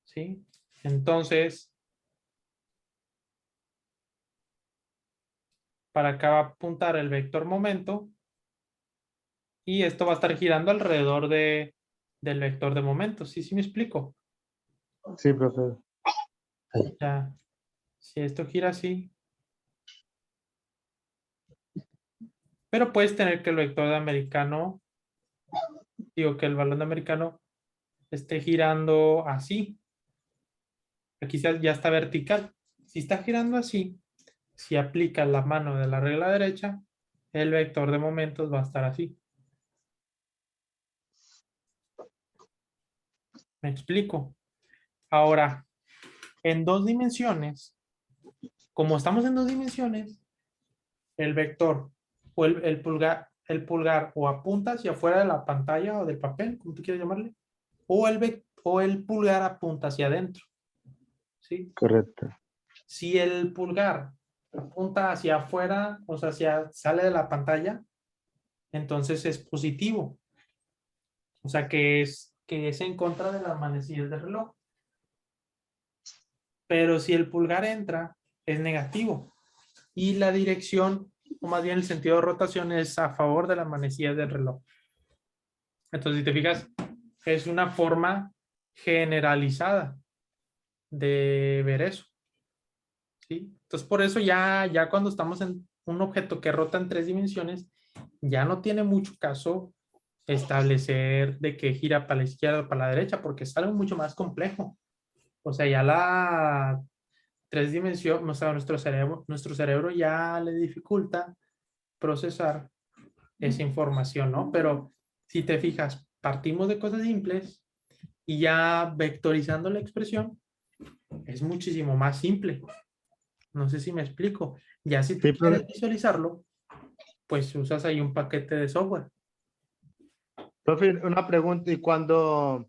¿sí? Entonces, para acá va a apuntar el vector momento y esto va a estar girando alrededor del vector de momento. ¿Sí, sí me explico? Sí, profe. Ya, si esto gira así, pero puedes tener que el vector de americano, digo que el balón de americano esté girando así. Aquí ya está vertical. Si está girando así, si aplicas la mano de la regla derecha, el vector de momentos va a estar así. ¿Me explico? Ahora, en dos dimensiones, como estamos en dos dimensiones, el vector o el pulgar o apunta hacia afuera de la pantalla o del papel, como tú quieras llamarle, o el pulgar apunta hacia adentro, ¿sí? Correcto. Si el pulgar apunta hacia afuera, o sea, sale de la pantalla, entonces es positivo. O sea, que es en contra de las manecillas del reloj. Pero si el pulgar entra, es negativo. Y la dirección, o más bien el sentido de rotación, es a favor de las manecillas del reloj. Entonces, si te fijas, es una forma generalizada de ver eso, ¿sí? Entonces, por eso ya cuando estamos en un objeto que rota en tres dimensiones, ya no tiene mucho caso establecer de que gira para la izquierda o para la derecha, porque es algo mucho más complejo. O sea, ya la tres dimensiones, o sea, nuestro cerebro ya le dificulta procesar esa información, ¿no? Pero si te fijas, partimos de cosas simples y ya vectorizando la expresión es muchísimo más simple. No sé si me explico. Ya si tú Sí, quieres profe. visualizarlo, pues usas ahí un paquete de software. Profe, una pregunta. ¿Y cuando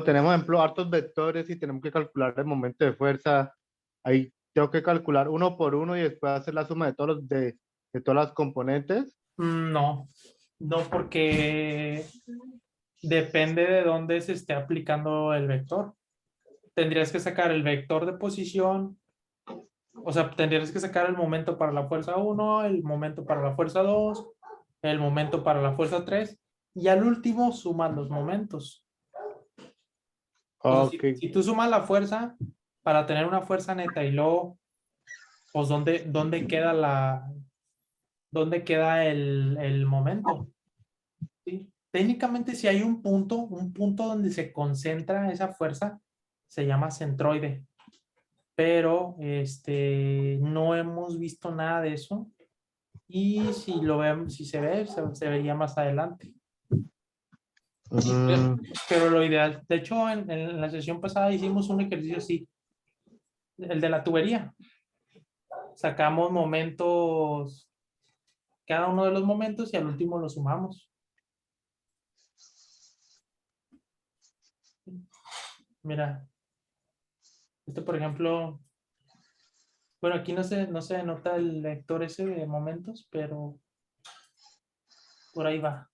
tenemos, por ejemplo, hartos vectores y tenemos que calcular el momento de fuerza, ahí tengo que calcular uno por uno y después hacer la suma de de todas las componentes? No, no porque depende de dónde se esté aplicando el vector. Tendrías que sacar el vector de posición, o sea, tendrías que sacar el momento para la fuerza 1, el momento para la fuerza 2, el momento para la fuerza 3, y al último sumas los momentos. O sea, Ok. si tú sumas la fuerza para tener una fuerza neta y luego, pues, ¿dónde queda el momento? ¿Sí? Técnicamente, si hay un punto donde se concentra esa fuerza, se llama centroide, pero no hemos visto nada de eso. Y si lo vemos, si se ve, se vería más adelante. Sí, Mm, pero lo ideal, de hecho, en la sesión pasada hicimos un ejercicio así, el de la tubería. Sacamos momentos, cada uno de los momentos y al último lo sumamos. Mira, por ejemplo, bueno, aquí no se denota el vector ese de momentos, pero por ahí va.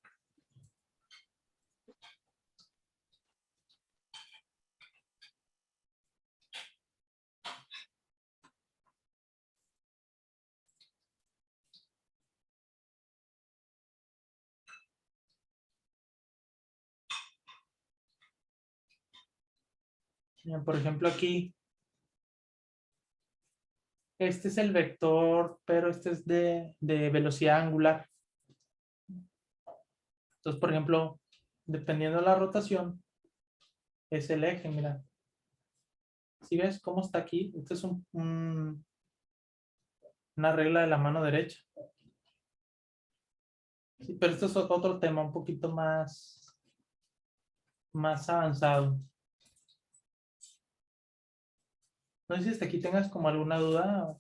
Mira, por ejemplo, aquí, este es el vector, pero este es de velocidad angular. Entonces, por ejemplo, dependiendo de la rotación, es el eje, mira. ¿Sí ves cómo está aquí? Esto es una regla de la mano derecha. Sí, pero esto es otro tema un poquito más avanzado. No sé si hasta aquí tengas como alguna duda.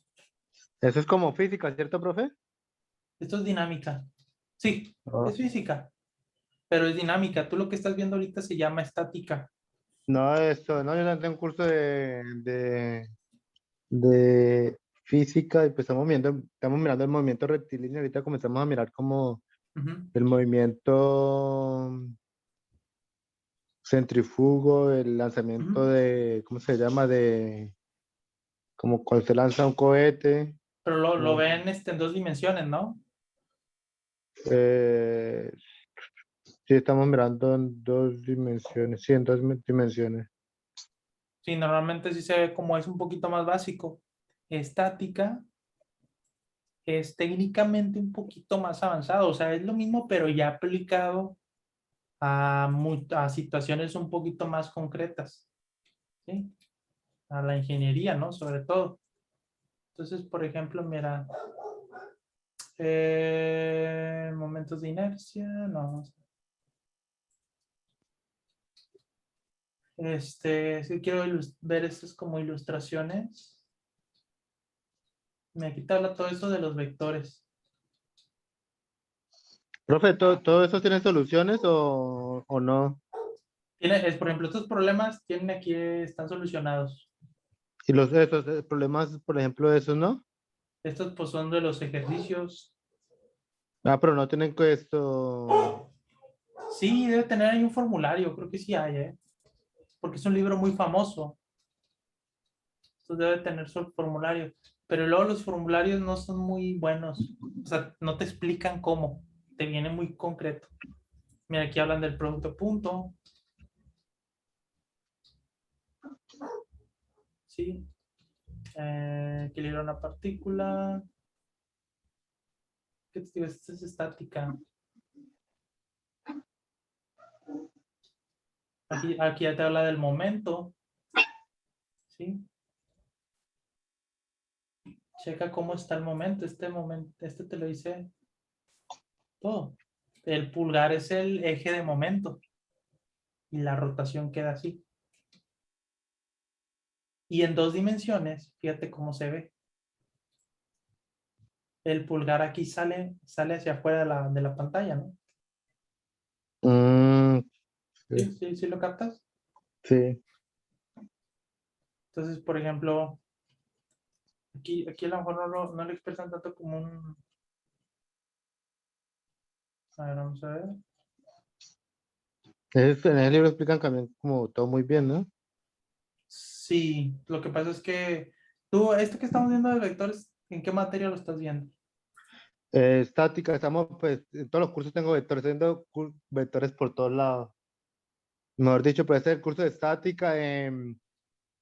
Eso es como física, ¿cierto, profe? Esto es dinámica. Sí, Ah. es física, pero es dinámica. Tú lo que estás viendo ahorita se llama estática. No, no, yo no tengo un curso de física y pues estamos mirando el movimiento rectilíneo. Ahorita comenzamos a mirar como Ujú, el movimiento centrífugo, el lanzamiento ujú. ¿cómo se llama? Como cuando se lanza un cohete. Pero lo como, ven en 2 dimensiones, ¿no? eh, sí, estamos mirando en 2 dimensiones, sí, en dimensiones. Sí, normalmente sí se ve como es un poquito más básico. Estática es técnicamente un poquito más avanzado, o sea, es lo mismo, pero ya aplicado a situaciones un poquito más concretas, ¿sí? A la ingeniería, ¿no? Sobre todo. Entonces, por ejemplo, mira, momentos de inercia, no. Sí quiero ver estas como ilustraciones. Me quita todo eso de los vectores. Profe, ¿todo eso tiene soluciones o no? Por ejemplo, estos problemas tienen aquí, están solucionados. Y esos problemas, por ejemplo, esos, ¿no? Estos pues son de los ejercicios. Ah, pero no tienen que esto. Sí, debe tener ahí un formulario, creo que sí hay, ¿eh? Porque es un libro muy famoso. Entonces debe tener su formulario. Pero luego los formularios no son muy buenos. O sea, no te explican cómo. Te viene muy concreto. Mira, aquí hablan del producto punto. Sí. Equilibrar una partícula. ¿Qué te digo? Esta es estática. Aquí ya te habla del momento. ¿Sí? Checa cómo está el momento. Este te lo dice todo. El pulgar es el eje de momento y la rotación queda así. Y en 2 dimensiones, fíjate cómo se ve. El pulgar aquí sale hacia afuera de la pantalla, ¿no? Mm, Sí, sí, sí, sí lo captas. sí. Entonces, por ejemplo, aquí a lo mejor no lo expresan tanto como un... A ver, vamos a ver. En ese libro explican también como todo muy bien, ¿no? Sí, lo que pasa es que tú, esto que estamos viendo de vectores, ¿en qué materia lo estás viendo? Estática, estamos, pues, en todos los cursos tengo vectores, tengo vectores por todos lados. Mejor dicho, puede ser el curso de estática, en,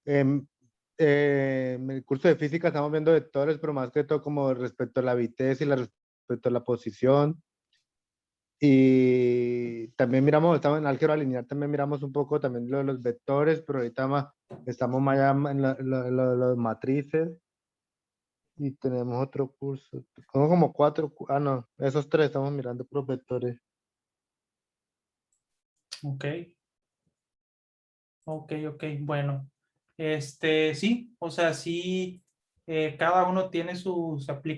en el curso de física estamos viendo vectores, pero más que todo como respecto a la vitez y respecto a la posición. Y también estamos en álgebra lineal, también miramos un poco también lo de los vectores, pero ahorita estamos más allá en las matrices. Y tenemos otro curso, como cuatro, no, esos tres estamos mirando puros vectores. Ok, ok, bueno. Sí, o sea, sí, cada uno tiene sus aplicaciones.